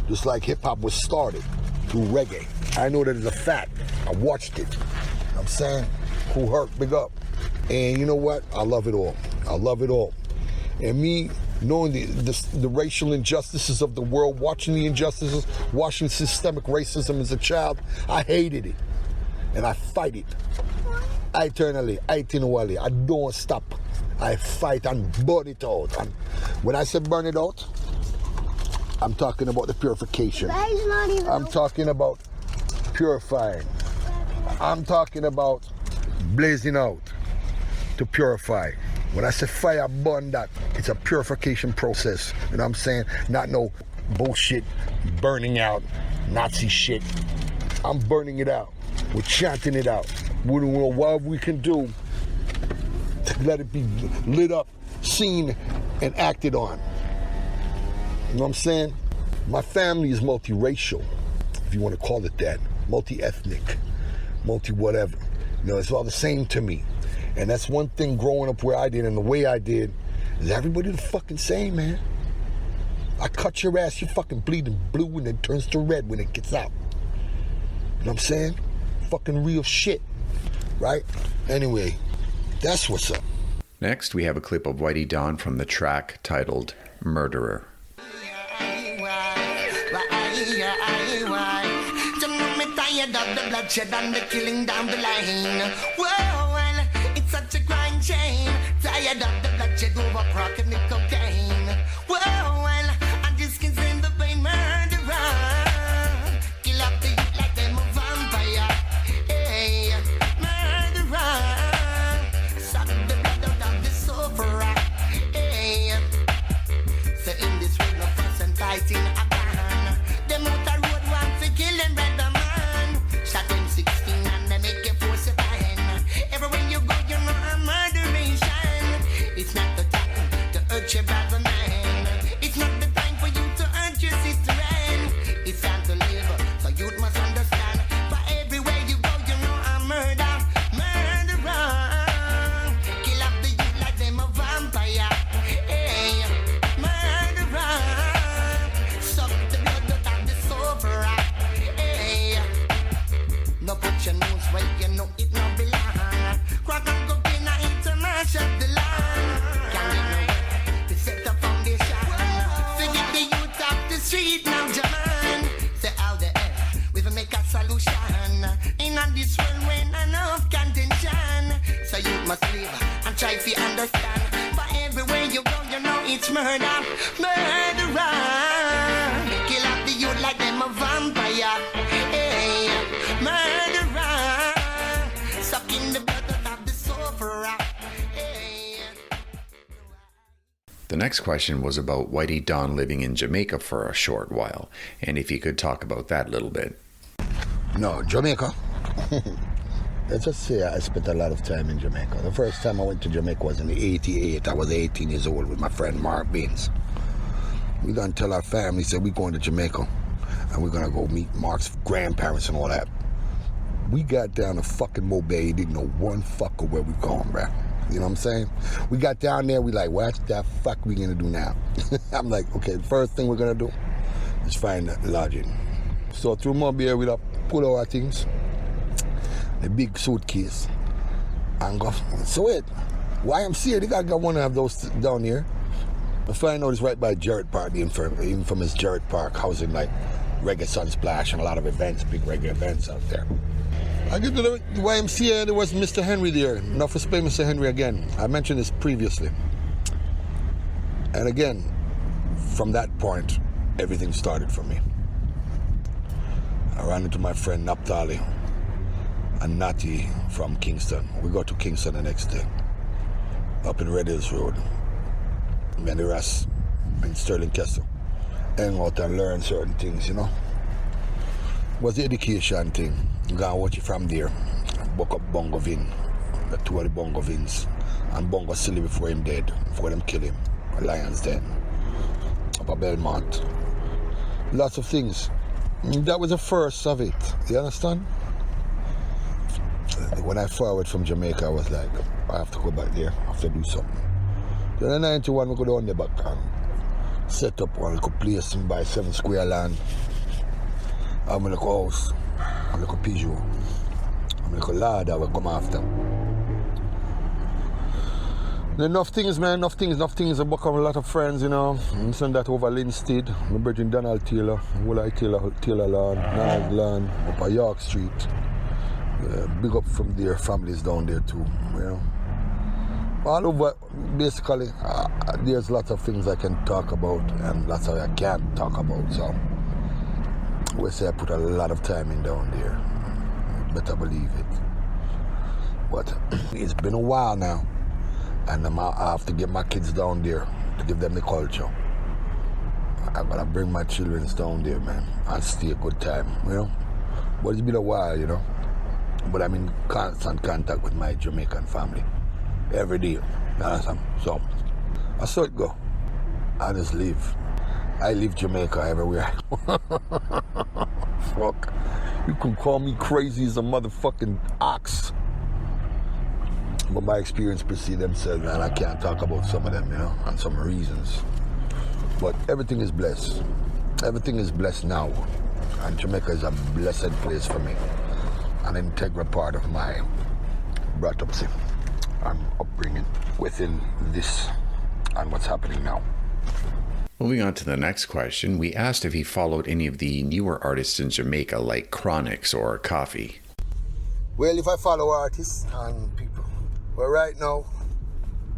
Just like hip-hop was started through reggae. I know that is a fact. I watched it. You know what I'm saying? Kool Herc, big up. And you know what? I love it all. I love it all. And me knowing the racial injustices of the world, watching the injustices, watching systemic racism as a child, I hated it. And I fight it. Eternally, continually. I don't stop. I fight and burn it out. And when I say burn it out, I'm talking about the purification. I'm talking about purifying. I'm talking about blazing out to purify. When I say fire, burn that, it's a purification process. You know what I'm saying? Not no bullshit, burning out, Nazi shit. I'm burning it out. We're chanting it out. We don't know what we can do to let it be lit up, seen, and acted on. You know what I'm saying? My family is multiracial, if you want to call it that. Multi-ethnic, multi-whatever. You know, it's all the same to me. And that's one thing growing up where I did and the way I did, is everybody the fucking same, man. I cut your ass, you fucking bleeding blue and it turns to red when it gets out. You know what I'm saying? Fucking real shit, right? Anyway, that's what's up. Next, we have a clip of Whitey Dawn from the track titled Murderer. Tired of the bloodshed and the killing down the line. Well, it's such a grind chain. Tired of the bloodshed over crack and the cocaine. Well, and this kids in the pain murderer. Kill up the youth like them a vampire. Hey, murderer. Suck the blood out of the sufferer. Hey, so in this world of fuss and fighting a ban. Them out the road want to kill them brother. Shot them 16 and they make you force it fine. Everywhere you go, you know a murderation. It's not the time to hurt your brother man. It's not the time for you to hurt your sister man. It's time to live, so you must understand. But everywhere you go, you know a murderer. Kill up the youth like them a vampire. Hey, murderer. Suck the blood out of the sufferer. No put your nose where you know it no belong. Crack and cocaine and international the land. Can't get no way to set the foundation. Forget the youth off the street now, Jaman. Say out the air, we will make a solution. In on this world when enough contention. So you must live and try to understand. But everywhere you go, you know it's murder. Murderer. Kill up the youth like them a vampire. Hey, murderer, sucking the blood of the sufferer. Hey. The next question was about Whitey Dawn living in Jamaica for a short while, and if he could talk about that a little bit. No, Jamaica. Let's just say I spent a lot of time in Jamaica. The first time I went to Jamaica was in '88. I was 18 years old with my friend Mark Baines. We done tell our family, said we're going to Jamaica. And we're gonna go meet Mark's grandparents and all that. We got down to fucking Mobay, didn't know one fucker where we going, bruh. You know what I'm saying? We got down there, we like, what the fuck we gonna do now? I'm like, okay, the first thing we're gonna do is find lodging. So through Mobay, we pull our things, the big suitcase, and go. So wait, YMCA, they got one of those down here. I find out it's right by Jarrett Park, the infamous Jarrett Park, housing like Reggae Sunsplash and a lot of events, big reggae events out there. I get to the YMCA, there was Mr. Henry there. Enough to explain Mr. Henry again. I mentioned this previously. And again, from that point, everything started for me. I ran into my friend Naphtali and Natty from Kingston. We got to Kingston the next day, up in Red Hills Road. Me and the rest in Sterling Castle. Hang out and learn certain things, you know. was the education thing. You gotta watch it from there. Buck up Bongo Vin, the two of the Bongo Vins, and Bongo Silly before him dead, before them kill him. Lions Den, up at Belmont. Lots of things. That was the first of it. You understand? When I forward from Jamaica, I was like, I have to go back there. I have to do something. Then in 91, we go down there back and set up one little place and buy 7 square land. I'm a little house, a little Peugeot, I'm a little ladder will come after. Enough things, man, enough things. I become a lot of friends, you know. I send that over Linstead, my brother Donald Taylor, Taylor Lawn, Donald Lawn, up at York Street. Big up from their families down there too, you know. All over, basically, there's lots of things I can talk about and lots of I can't talk about, so we say I put a lot of time in down there. You better believe it. But it's been a while now, and I have to get my kids down there to give them the culture. I gotta bring my children down there, man, and stay a good time, you know. But it's been a while, you know. But I'm in constant contact with my Jamaican family every day. You understand? So I saw it go. I just live. I leave Jamaica everywhere. Fuck. You can call me crazy as a motherfucking ox. But my experience precede themselves, and I can't talk about some of them, you know, and some reasons. But everything is blessed. Everything is blessed now. And Jamaica is a blessed place for me. An integral part of my brought-up and upbringing within this and what's happening now. Moving on to the next question, we asked if he followed any of the newer artists in Jamaica like Chronix or Coffee. Well, if I follow artists and people, well, right now,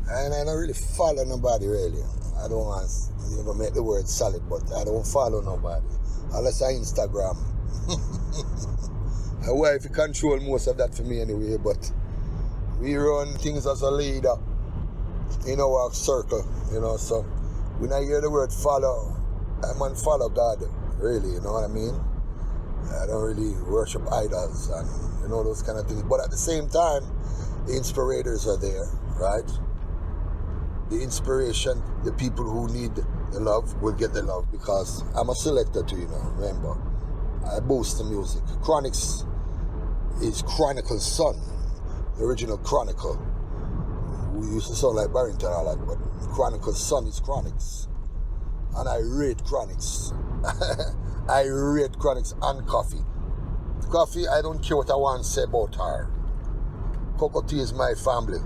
and I don't really follow nobody really. I don't want to make the word solid, but I don't follow nobody unless I Instagram. My wife control most of that for me anyway, but we run things as a leader in our circle, you know, so when I hear the word follow, I'm on follow God, really, you know what I mean? I don't really worship idols and, you know, those kind of things. But at the same time, the inspirators are there, right? The inspiration, the people who need the love will get the love because I'm a selector too, you know, remember. I boost the music. Chronix is Chronicle's son, the original Chronicle. We used to sound like Barrington and all that, but Chronicle's son is Chronix. And I rate Chronix. I rate Chronix and Coffee. Coffee, I don't care what I want to say about her. Cocoa Tea is my family,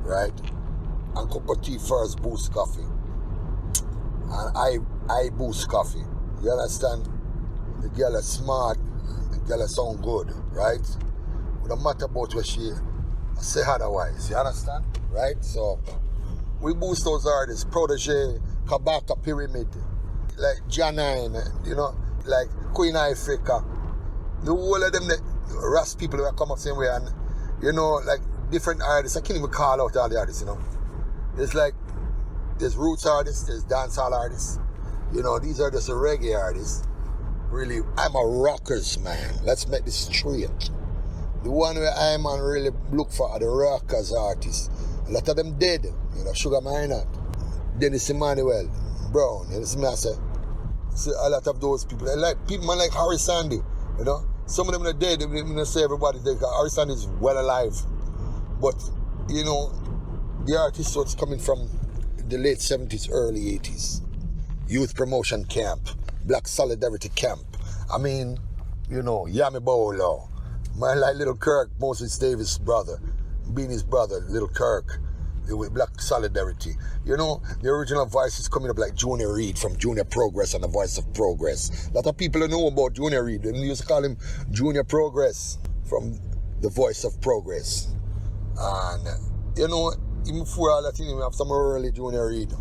right? And Cocoa Tea first boosts Coffee. And I boost Coffee. You understand? The girl is smart, the girl is sound good, right? It don't matter about what she say otherwise, you understand? Right? So we boost those artists, Protege, Kabaka Pyramid, like Janine, you know, like Queen Africa. The whole of them, the Ras people who come up same way, and you know, like different artists. I can't even call out all the artists, you know. It's like there's roots artists, there's dancehall artists. You know, these are just the reggae artists. Really, I'm a rockers man. Let's make this straight. The one where I'm on really look for are the rockers artists. A lot of them dead. You know, Sugar Minot, Dennis Emmanuel, Brown. You know, see me I say a lot of those people. They like people man like Harry Sandy. You know, some of them are dead. They don't say everybody dead. Harry Sandy is well alive, but you know, the artists was coming from the late 70s, early 80s. Youth promotion camp, Black Solidarity camp. I mean, you know, Yami Bolo, my like Little Kirk, Moses Davis' brother, Beanie's brother, Little Kirk, with Black Solidarity. You know, the original voices coming up like Junior Reid from Junior Progress and the Voice of Progress. A lot of people don't know about Junior Reid. They used to call him Junior Progress from the Voice of Progress. And, you know, even before all that, we have some early Junior Reid,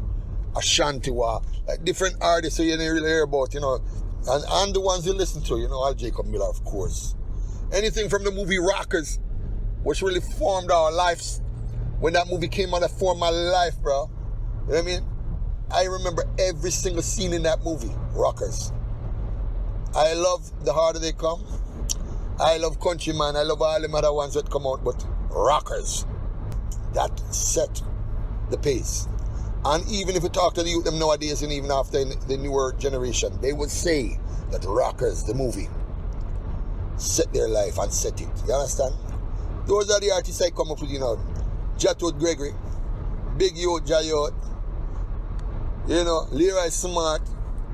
Ashantiwa, like different artists so you didn't really hear about, you know, and the ones you listen to, you know, Al Jacob Miller, of course. Anything from the movie Rockers, which really formed our lives. When that movie came out, that formed my life, bro. You know what I mean? I remember every single scene in that movie, Rockers. I love The Harder They Come. I love country, man. I love all them other ones that come out, but rockers, that set the pace. And even if you talk to the youth them nowadays, and even after the newer generation, they would say that rockers, the movie, set their life and set it. You understand? Those are the artists I come up with, you know. Jatwood Gregory, Big Youth Jayot, you know, Leroy Smart,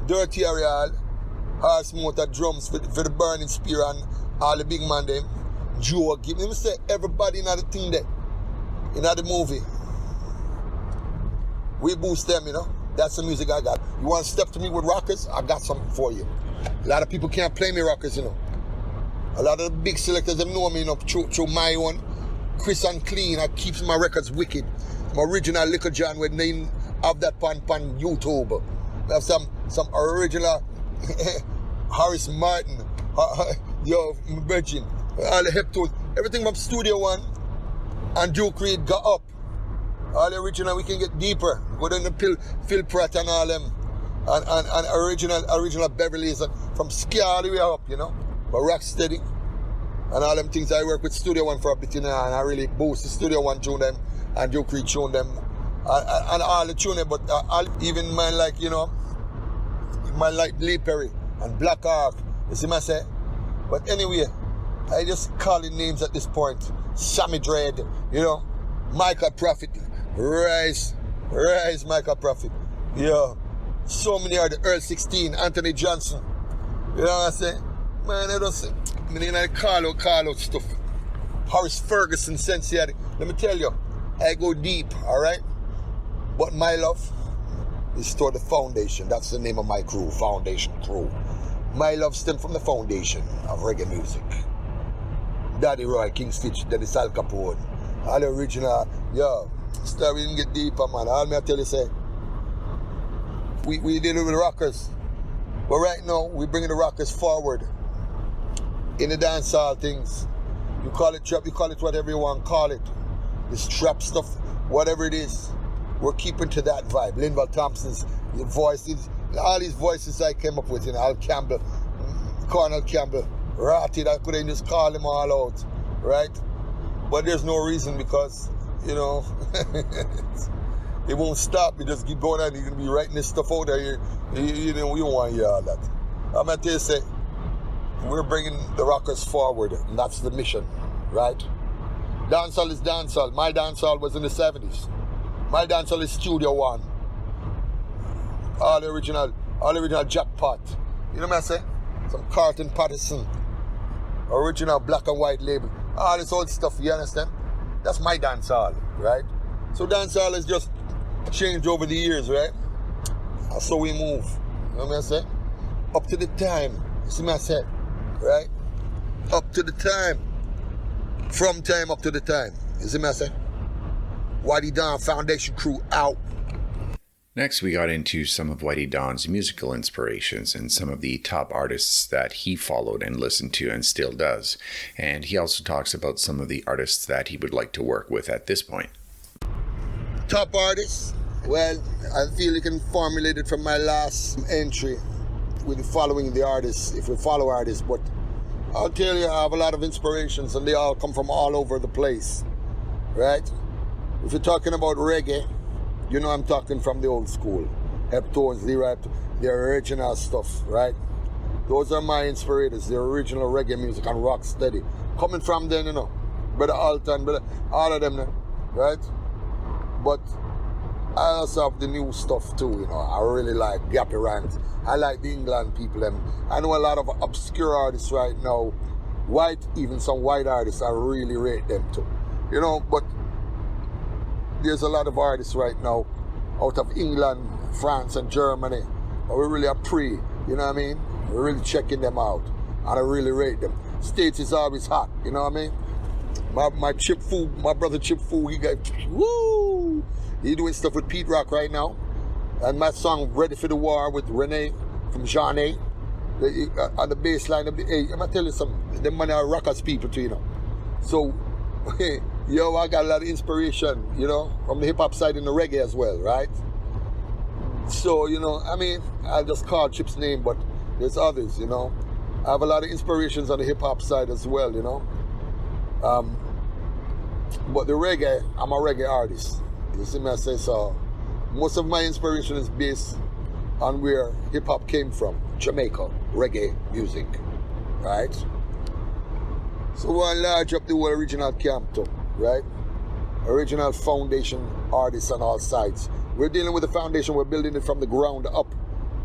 Dirty Ariel, Horse Motor Drums for the Burning Spear and all the big man them. Joe, give me say everybody in the thing there, in the movie. We boost them, you know. That's the music I got. You want to step to me with rockers? I got something for you. A lot of people can't play me rockers, you know. A lot of the big selectors, them know me, you know, through my own. Chris and Clean, I keep my records wicked. My original Little John, when they have that pan YouTube. I have some original Horace Martin, yo, Virgin, all the Heptones, everything from Studio One and Duke Reed got up. All the original, we can get deeper. Go down to Phil Pratt and all them. And original Beverly's from Ska all the way up, you know. But Rocksteady and all them things. I work with Studio One for a bit, you know, and I really boost the Studio One tune them and Duke Reed tune them and all the tune them. But even man like, you know, man like Lee Perry and Black Ark, you see what I say? But anyway, I just calling names at this point. Sammy Dread, you know, Michael Prophet, Rise Michael Prophet. Yeah, so many are the Earl 16, Anthony Johnson. You know what I say? Man, I don't say. I mean, I call out stuff. Horace Ferguson, Sensiati. Let me tell you, I go deep, all right? But my love is toward the foundation. That's the name of my crew, Foundation Crew. My love stems from the foundation of reggae music. Daddy Roy, King Stitch, Dennis Al Capone. All the original, yo, still we didn't get deeper, man. All me I tell you, say, we dealing with rockers. But right now, we're bringing the rockers forward in the dancehall things. You call it trap, you call it whatever you want, call it. This trap stuff, whatever it is, we're keeping to that vibe. Linval Thompson's voices, all these voices I came up with, you know, Al Campbell, Cornel Campbell, Ratted, I couldn't just call them all out, right? But there's no reason because, you know, it won't stop. You just keep going on. You're going to be writing this stuff out there. You know, we don't want to hear all that. I'm going to tell you, say, we're bringing the rockers forward, and that's the mission, right? Dancehall is dancehall. My dancehall was in the 70s. My dancehall is Studio One. All the original Jackpot. You know what I say? Some Carlton Patterson. Original black and white label. All this old stuff, you understand? That's my dancehall, right? So dancehall has just changed over the years, right? That's how we move. You know what I say? Up to the time. You see what I say? Right? Up to the time. From time up to the time. You see what I say? Whitey Dawn Foundation Crew out. Next, we got into some of Whitey Dawn's musical inspirations and some of the top artists that he followed and listened to and still does. And he also talks about some of the artists that he would like to work with at this point. Top artists? Well, I feel you can formulate it from my last entry with following the artists, if we follow artists. But I'll tell you, I have a lot of inspirations and they all come from all over the place, right? If you're talking about reggae, you know I'm talking from the old school. Heptones, the original stuff, right? Those are my inspirators, the original reggae music and rock steady. Coming from them, you know, Brother Alton, all of them, right? But I also have the new stuff too, you know. I really like Gappy Rant. I like the England people. I know a lot of obscure artists right now, even some white artists, I really rate them too. You know, but there's a lot of artists right now out of England, France and Germany. And we really are you know what I mean? We're really checking them out. And I really rate them. States is always hot, you know what I mean? My brother Chip Fu, he doing stuff with Pete Rock right now. And my song Ready for the War with Renee from Jean A. On the bass line of the A. I'm gonna tell you something, them man are rockers people too, you know. So yo, I got a lot of inspiration, you know, from the hip-hop side and the reggae as well, right? So, you know, I mean, I just called Chip's name, but there's others, you know. I have a lot of inspirations on the hip-hop side as well, you know. But the reggae, I'm a reggae artist. You see me, I say so. Most of my inspiration is based on where hip-hop came from. Jamaica, reggae music, right? So we're large up the whole original camp too, right? Original foundation artists on all sides. We're dealing with the foundation, we're building it from the ground up.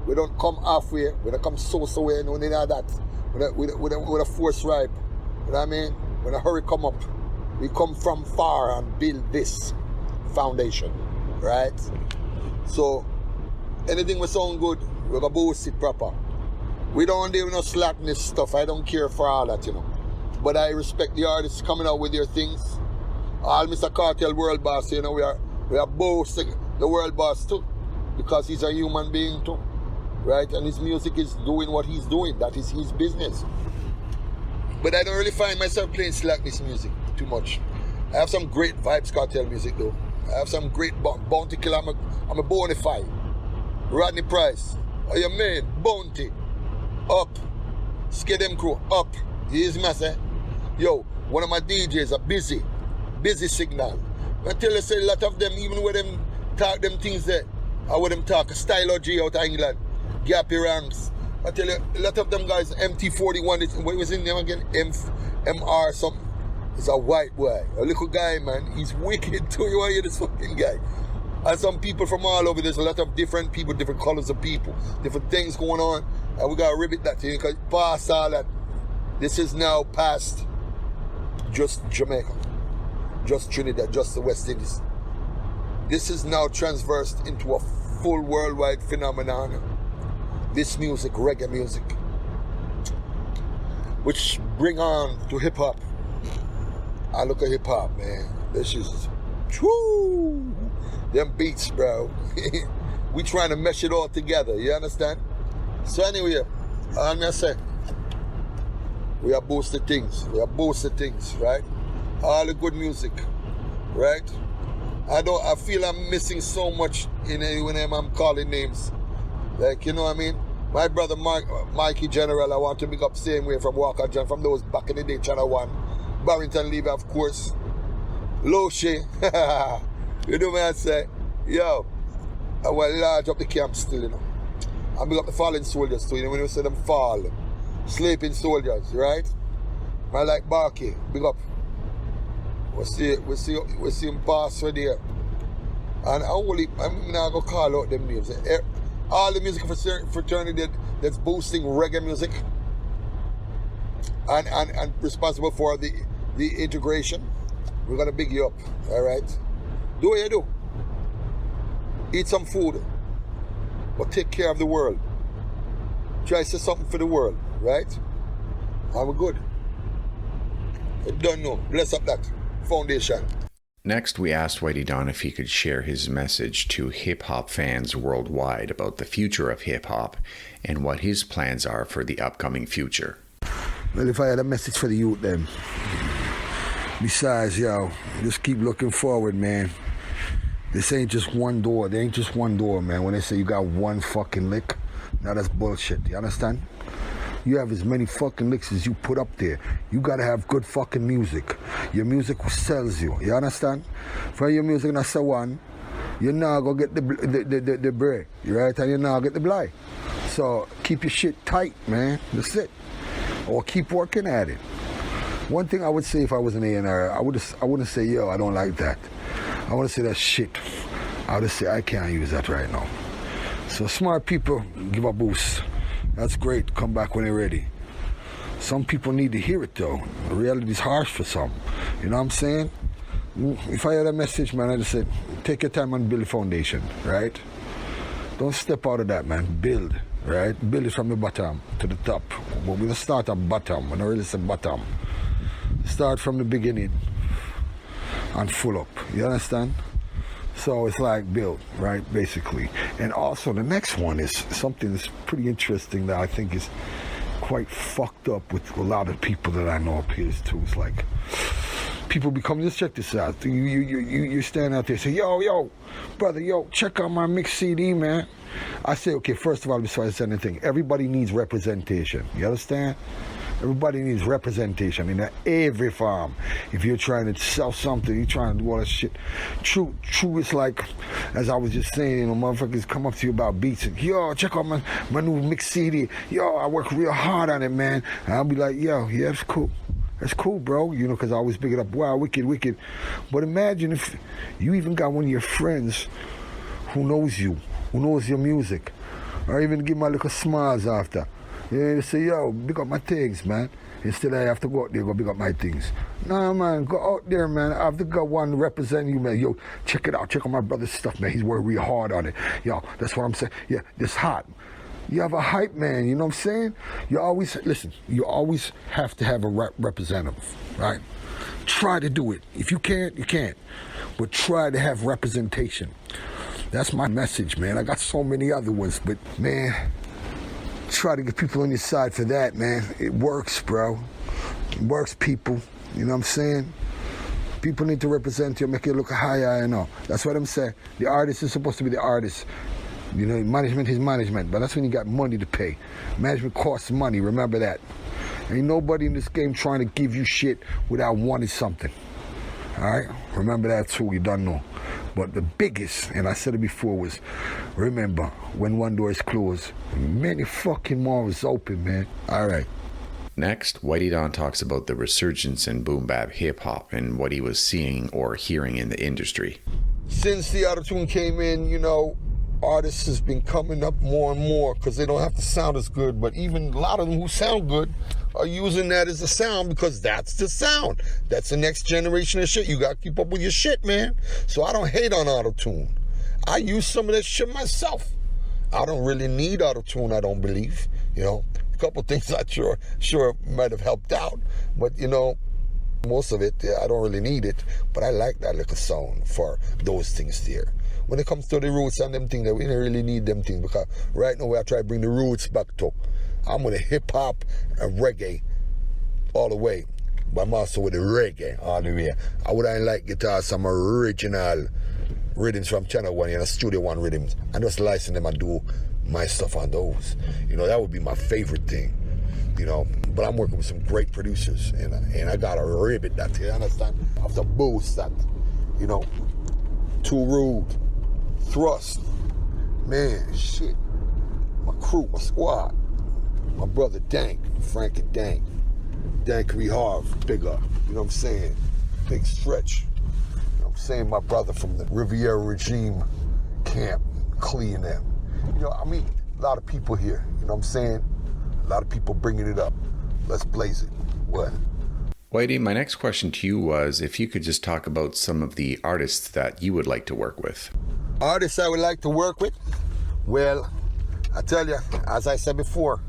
We don't come halfway, we don't come so way, no need of that. With a force ripe, you know what I mean? When a hurry come up, we come from far and build this foundation, right? So, anything we sound good, we're gonna boost it proper. We don't do no slackness stuff, I don't care for all that, you know. But I respect the artists coming out with their things. All Mr. Cartel World Boss, you know, we are boasting the World Boss too, because he's a human being too, right? And his music is doing what he's doing. That is his business. But I don't really find myself playing slackness music too much. I have some great Vibes Cartel music though. I have some great Bounty Killer. I'm a bonafide. Rodney Price. Oh, you mean? Bounty. Up. Skid them crew. Up. You hear me, I say? Yo, one of my DJs are busy signal. I tell you, say a lot of them, even with them talk them things there, I with them talk Stylogy out of England, Gappy Ranks. I tell you, a lot of them guys, MT41, what was in them again? MR something. He's a white boy, a little guy, man. He's wicked too. You want to hear this fucking guy? And some people from all over, there's a lot of different people, different colors of people, different things going on. And we got to ribbit that thing, because past all that, this is now past just Jamaica, just Trinidad, just the West Indies. This is now transversed into a full worldwide phenomenon. This music, reggae music, which bring on to hip hop. I look at hip hop, man. This is, whoo, them beats, bro. We trying to mesh it all together. You understand? So anyway, I'm gonna say, we are boosted things. We are boosted things, right? All the good music, right? I feel I'm missing so much in when I'm calling names. Like, you know what I mean? My brother Mikey General, I want to pick up same way from Walker John, from those back in the day, Channel 1. Barrington Levy, of course. Loshe. You know what I say? Yo, I will large up the camp still, you know. I pick up the fallen soldiers too, you know, when you say them fall. Sleeping soldiers, right? I like Barky, big up. We see him pass right there. And I'm not going to call out them names. All the music fraternity that's boosting reggae music and responsible for the integration, we're going to big you up, all right? Do what you do. Eat some food, but take care of the world. Try to say something for the world, right? And we're good. I don't know. Bless up that foundation. Next, we asked Whitey Dawn if he could share his message to hip-hop fans worldwide about the future of hip-hop and what his plans are for the upcoming future. Well, if I had a message for the youth then, besides, yo, just keep looking forward, man. This ain't just one door. There ain't just one door, man. When they say you got one fucking lick, now that's bullshit. You understand? You have as many fucking licks as you put up there. You gotta have good fucking music. Your music sells you. You understand? For your music not so one, you're not gonna get the bread, right? And you're not gonna get the blight. So keep your shit tight, man. That's it. Or keep working at it. One thing I would say if I was an A&R, I wouldn't say, yo, I don't like that. I want to say that shit. I would say I can't use that right now. So smart people, give a boost. That's great. Come back when they're ready. Some people need to hear it though. The reality is harsh for some. You know what I'm saying? If I had a message, man, I'd just say, take your time and build a foundation, right? Don't step out of that, man. Build, right? Build it from the bottom to the top. But we don't start at bottom. We don't really say bottom. Start from the beginning and full up. You understand? So it's like build, right, basically. And also the next one is something that's pretty interesting that I think is quite fucked up with a lot of people that I know appears to. It's like people become, just check this out. You stand out there and say, yo, brother, yo, check out my mix CD, man. I say, okay, first of all, before I say anything, everybody needs representation. You understand? Everybody needs representation in every form. If you're trying to sell something, you're trying to do all that shit. True, it's like, as I was just saying, you know, motherfuckers come up to you about beats and, yo, check out my new mix CD. Yo, I work real hard on it, man. And I'll be like, yo, yeah, that's cool. That's cool, bro, you know, because I always pick it up, wow, wicked. But imagine if you even got one of your friends who knows you, who knows your music, or even give my little smiles after. Yeah, they say, yo, big up my things, man. Instead I have to go out there, go big up my things. Nah, man, go out there, man. I've got one representing you, man. Yo, check it out. Check out my brother's stuff, man. He's working real hard on it. Yo, that's what I'm saying. Yeah, this hot. You have a hype man, you know what I'm saying? You always have to have a representative, right? Try to do it. If you can't, you can't. But try to have representation. That's my message, man. I got so many other ones, but, man, try to get people on your side for that, man. It works, bro. It works, people. You know what I'm saying? People need to represent you, make you look higher, you know. That's what I'm saying. The artist is supposed to be the artist. You know, management is management, but that's when you got money to pay. Management costs money, remember that. Ain't nobody in this game trying to give you shit without wanting something. All right? Remember that too, you don't know. But the biggest, and I said it before, was remember, when one door is closed, many fucking more is open, man. All right. Next, Whitey Dawn talks about the resurgence in boom bap hip hop and what he was seeing or hearing in the industry. Since the auto-tune came in, you know, artists has been coming up more and more because they don't have to sound as good, but even a lot of them who sound good are using that as a sound because that's the sound. That's the next generation of shit. You got to keep up with your shit, man. So I don't hate on auto-tune. I use some of that shit myself. I don't really need auto-tune, I don't believe. You know, a couple things I sure might have helped out, but you know, most of it, I don't really need it, but I like that little sound for those things there. When it comes to the roots and them things, we don't really need them things because right now we are trying to bring the roots back to. I'm with the hip-hop and reggae all the way, but I'm also with the reggae all the way. I would like guitar, some original rhythms from Channel 1, you know, Studio 1 rhythms, and just license them and do my stuff on those. You know, that would be my favorite thing, you know. But I'm working with some great producers, and I got a ribbit that, you understand? I have to boost that, you know. Too Rude, Thrust, man, shit. My crew, my squad, my brother Dank, Frankie Dank, Dank Reharv, bigger, you know what I'm saying? Big Stretch, you know what I'm saying? My brother from the Riviera Regime camp, Clee and them. You know, I mean, a lot of people here, you know what I'm saying? A lot of people bringing it up. Let's blaze it. What? Whitey, my next question to you was if you could just talk about some of the artists that you would like to work with. Artists I would like to work with? Well, I tell you, as I said before,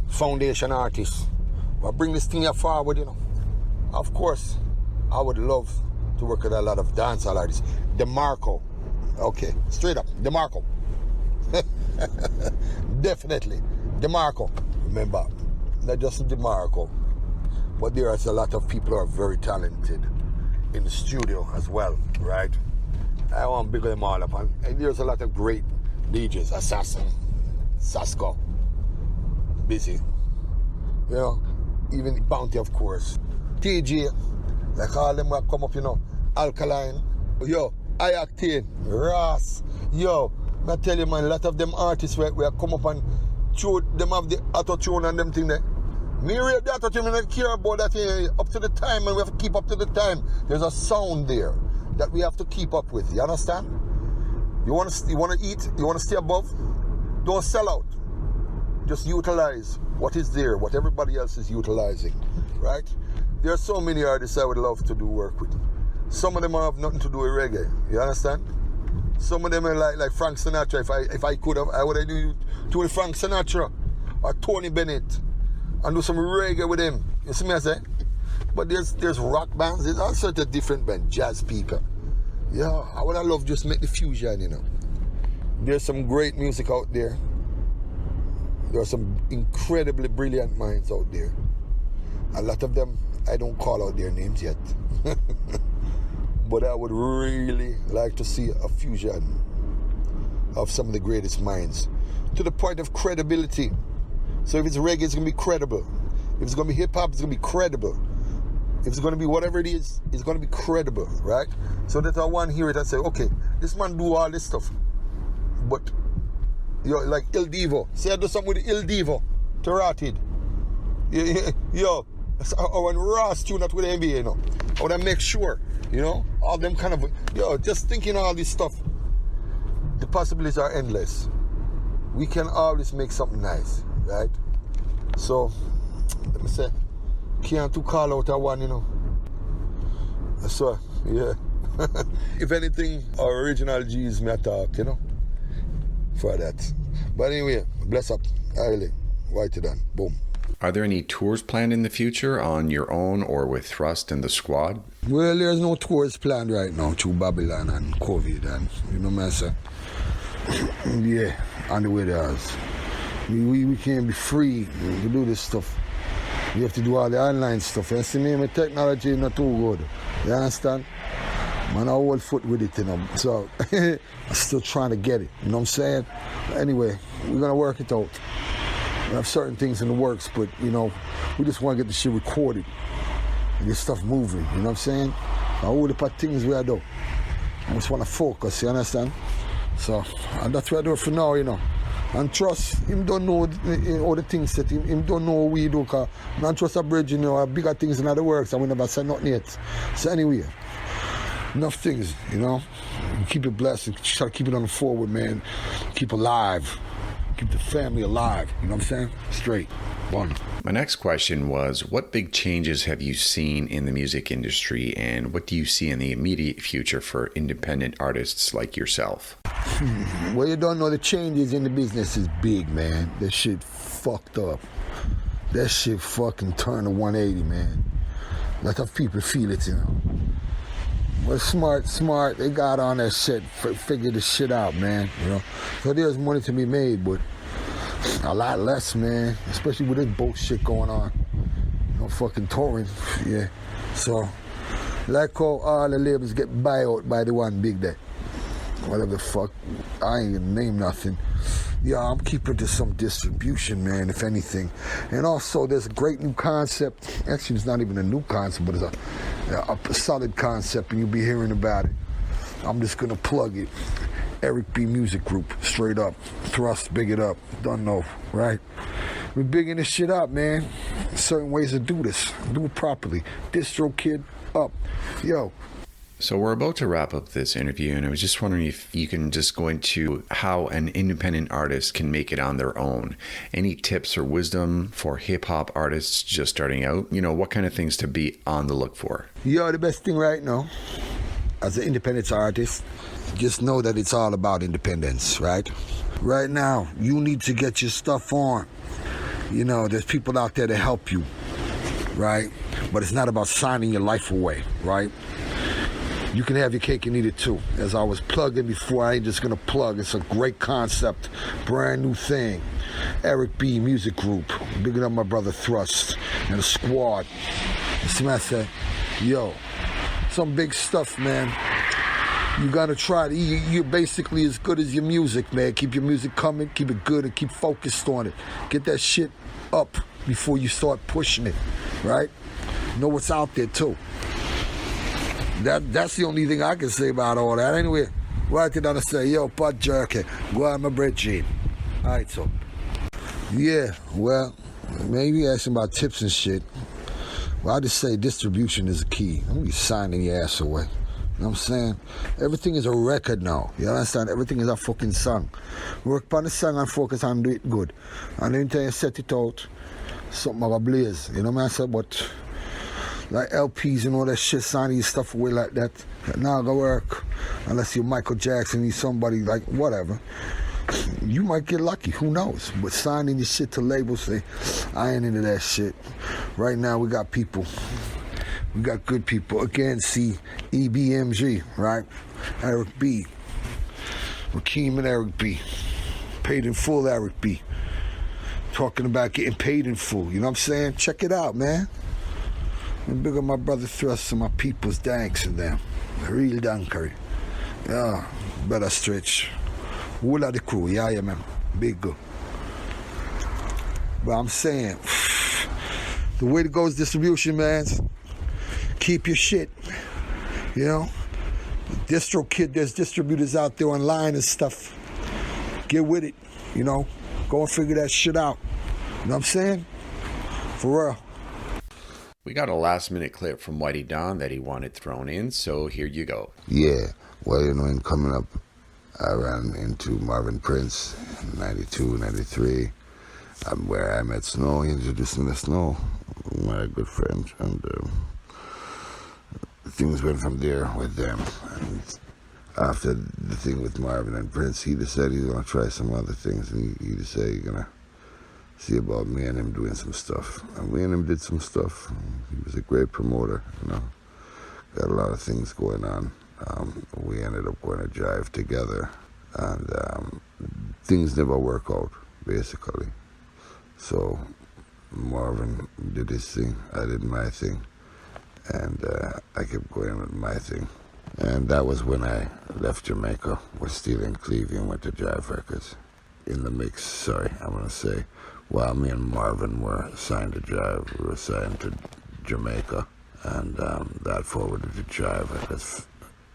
foundation artists. Well, bring this thing forward, you know. Of course, I would love to work with a lot of dancehall artists. DeMarco. Okay, straight up, DeMarco. Definitely, DeMarco. Remember, not just DeMarco, but there is a lot of people who are very talented in the studio as well, right? I want to big them all up. And there's a lot of great DJs, Assassin, Sasko, Busy, you know, even Bounty, of course. TJ, like all them that come up, you know, Alkaline, yo, I-Octane, Ross, yo, I tell you, man, a lot of them artists where come up and them have the auto-tune and them thing there. Me read that, I don't care about that up to the time, and we have to keep up to the time. There's a sound there that we have to keep up with. You understand? You want to eat, you want to stay above, don't sell out. Just utilize what is there, what everybody else is utilizing, right? There are so many artists I would love to do work with. Some of them have nothing to do with reggae. You understand? Some of them are like Frank Sinatra. If I could have, I would have do Frank Sinatra or Tony Bennett and do some reggae with him. You see me I say? But there's rock bands, there's all sorts of different bands, jazz people. Yeah, I would have loved just make the fusion, you know. There's some great music out there. There are some incredibly brilliant minds out there. A lot of them, I don't call out their names yet. But I would really like to see a fusion of some of the greatest minds to the point of credibility. So if it's reggae, it's going to be credible. If it's going to be hip-hop, it's going to be credible. If it's going to be whatever it is, it's going to be credible, right? So that I want to hear it and say, okay, this man do all this stuff. But, like Il Divo. Say I do something with Il Divo to Rotted. Yo, or when Ross tune out with the NBA, you know. I want to make sure, all them kind of, just thinking all this stuff. The possibilities are endless. We can always make something nice, right? So, let me say, can't to call out a one, So, yeah. If anything, our original G's may talk, for that. But anyway, bless up. Early. Whitey Dawn. Boom. Are there any tours planned in the future on your own or with Thrust and the squad? Well, there's no tours planned right now through Babylon and COVID and, what I say? Yeah, on the way there is. We can't be free to do this stuff. We have to do all the online stuff. And see me, my technology is not too good. You understand? Man, I hold foot with it, So, I'm still trying to get it. You know what I'm saying? Anyway, we're going to work it out. We have certain things in the works, but, we just want to get the shit recorded and get stuff moving. You know what I'm saying? All the things we are doing. I just want to focus, you understand? So, and that's what I do for now, And trust, him don't know all the things that him don't know what we do, because I trust a bridge, bigger things in the works, and we never said nothing yet. So anyway, enough things, keep it blessed, and try to keep it on the forward, man. Keep alive. Keep the family alive, you know what I'm saying? Straight. One. My next question was, what big changes have you seen in the music industry, and what do you see in the immediate future for independent artists like yourself? Well, you don't know the changes in the business is big, man. That shit fucked up. That shit fucking turned to 180, man. A lot of people feel it, But smart, they got on that shit, figured the shit out, man, So there's money to be made, but a lot less, man, especially with this bullshit going on. Fucking touring, yeah. So, like how all the labels get buyout by the one big day. Whatever the fuck, I ain't gonna name nothing. Yeah, I'm keeping to some distribution, man, if anything. And also, there's a great new concept. Actually, it's not even a new concept, but it's a solid concept, and you'll be hearing about it. I'm just gonna plug it. Eric B. Music Group, straight up. Thrust, big it up. Don't know, right? We're bigging this shit up, man. Certain ways to do this. Do it properly. Distro Kid, up. Yo. So we're about to wrap up this interview, and I was just wondering if you can just go into how an independent artist can make it on their own. Any tips or wisdom for hip-hop artists just starting out? What kind of things to be on the look for? The best thing right now, as an independent artist, just know that it's all about independence, right? Right now, you need to get your stuff on. There's people out there to help you, right? But it's not about signing your life away, right? You can have your cake and eat it too. As I was plugging before, I ain't just gonna plug. It's a great concept, brand new thing. Eric B. Music Group, bigging up my brother Thrust and the squad. See what I said? Yo, some big stuff, man. You gotta try it. You're basically as good as your music, man. Keep your music coming, keep it good, and keep focused on it. Get that shit up before you start pushing it, right? Know what's out there too. That's the only thing I can say about all that. Anyway, Whitey Dawn say, yo, PodJerky, go on my bread chain. All right, so. Yeah, well, maybe asking about tips and shit. Well, I just say distribution is the key. Don't be signing your ass away. You know what I'm saying? Everything is a record now. You understand? Everything is a fucking song. Work on the song and focus on do it good. And then you set it out, something of a blaze. You know what I said? But like LPs and all that shit, signing your stuff away like that, not gonna work. Unless you're Michael Jackson, you're somebody like whatever. You might get lucky, who knows? But signing your shit to labels, say, I ain't into that shit. Right now we got people. We got good people. Again, see EBMG, right? Eric B. Rakeem and Eric B. Paid in full Eric B. Talking about getting paid in full. You know what I'm saying? Check it out, man. And big up my brother Thrust and my people's Danks and them. The real Dankery. Yeah, better stretch. Whole of the crew, yeah, man. Big go. But I'm saying, the way it goes distribution, man, keep your shit. You know? Distro Kid, there's distributors out there online and stuff. Get with it, you know? Go and figure that shit out. You know what I'm saying? For real. We got a last-minute clip from Whitey Dawn that he wanted thrown in, so here you go. Yeah, well, you know, in coming up, I ran into Marvin Prince in 92, 93, where I met Snow. He introduced me to Snow, my good friend, and things went from there with them. And after the thing with Marvin and Prince, he decided he was going to try some other things, and he decided he's going to see about me and him doing some stuff. And we and him did some stuff. He was a great promoter, you know. Got a lot of things going on. We ended up going to Jive together, and things never work out, basically. So Marvin did his thing, I did my thing, and I kept going with my thing. And that was when I left Jamaica, was still in Cleveland, went to Jive Records. In the mix, sorry, I'm going to say, while me and Marvin were signed to Jive, we were signed to Jamaica, and that forwarded to Jive Records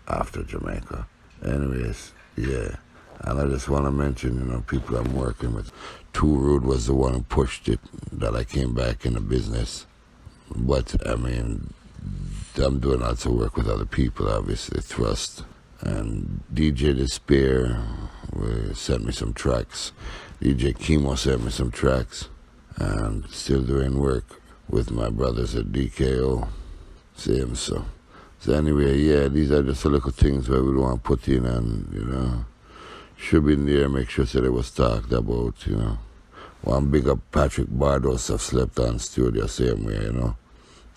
after Jamaica. Anyways, yeah. And I just want to mention, you know, people I'm working with. Too Rude was the one who pushed it, that I came back in the business. But, I mean, I'm doing lots of work with other people, obviously, Thrust. And DJ Despair sent me some tracks. DJ Chemo sent me some tracks. And still doing work with my brothers at DKO. Same, so. So anyway, yeah, these are just the little things where we want to put in and, you know, should be in there, make sure that it was talked about, you know. One big up Patrick Bardos have slept on studio same way, you know.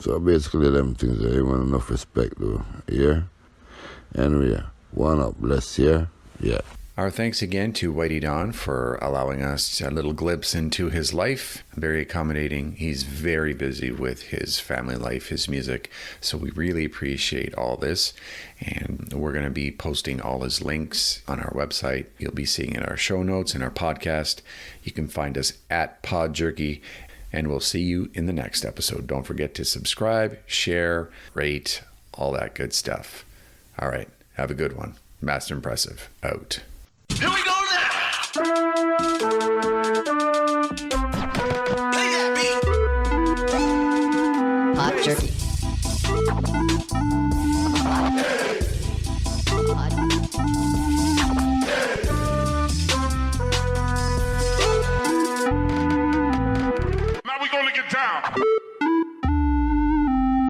So basically them things, I want enough respect though, yeah? Anyway, one up, let's hear, yeah. Our thanks again to Whitey Dawn for allowing us a little glimpse into his life. Very accommodating. He's very busy with his family life, his music. So we really appreciate all this. And we're going to be posting all his links on our website. You'll be seeing in our show notes in our podcast. You can find us at PodJerky. And we'll see you in the next episode. Don't forget to subscribe, share, rate, all that good stuff. All right. Have a good one. Master Impressive, out. Here we go now. Play that beat. PodJerky.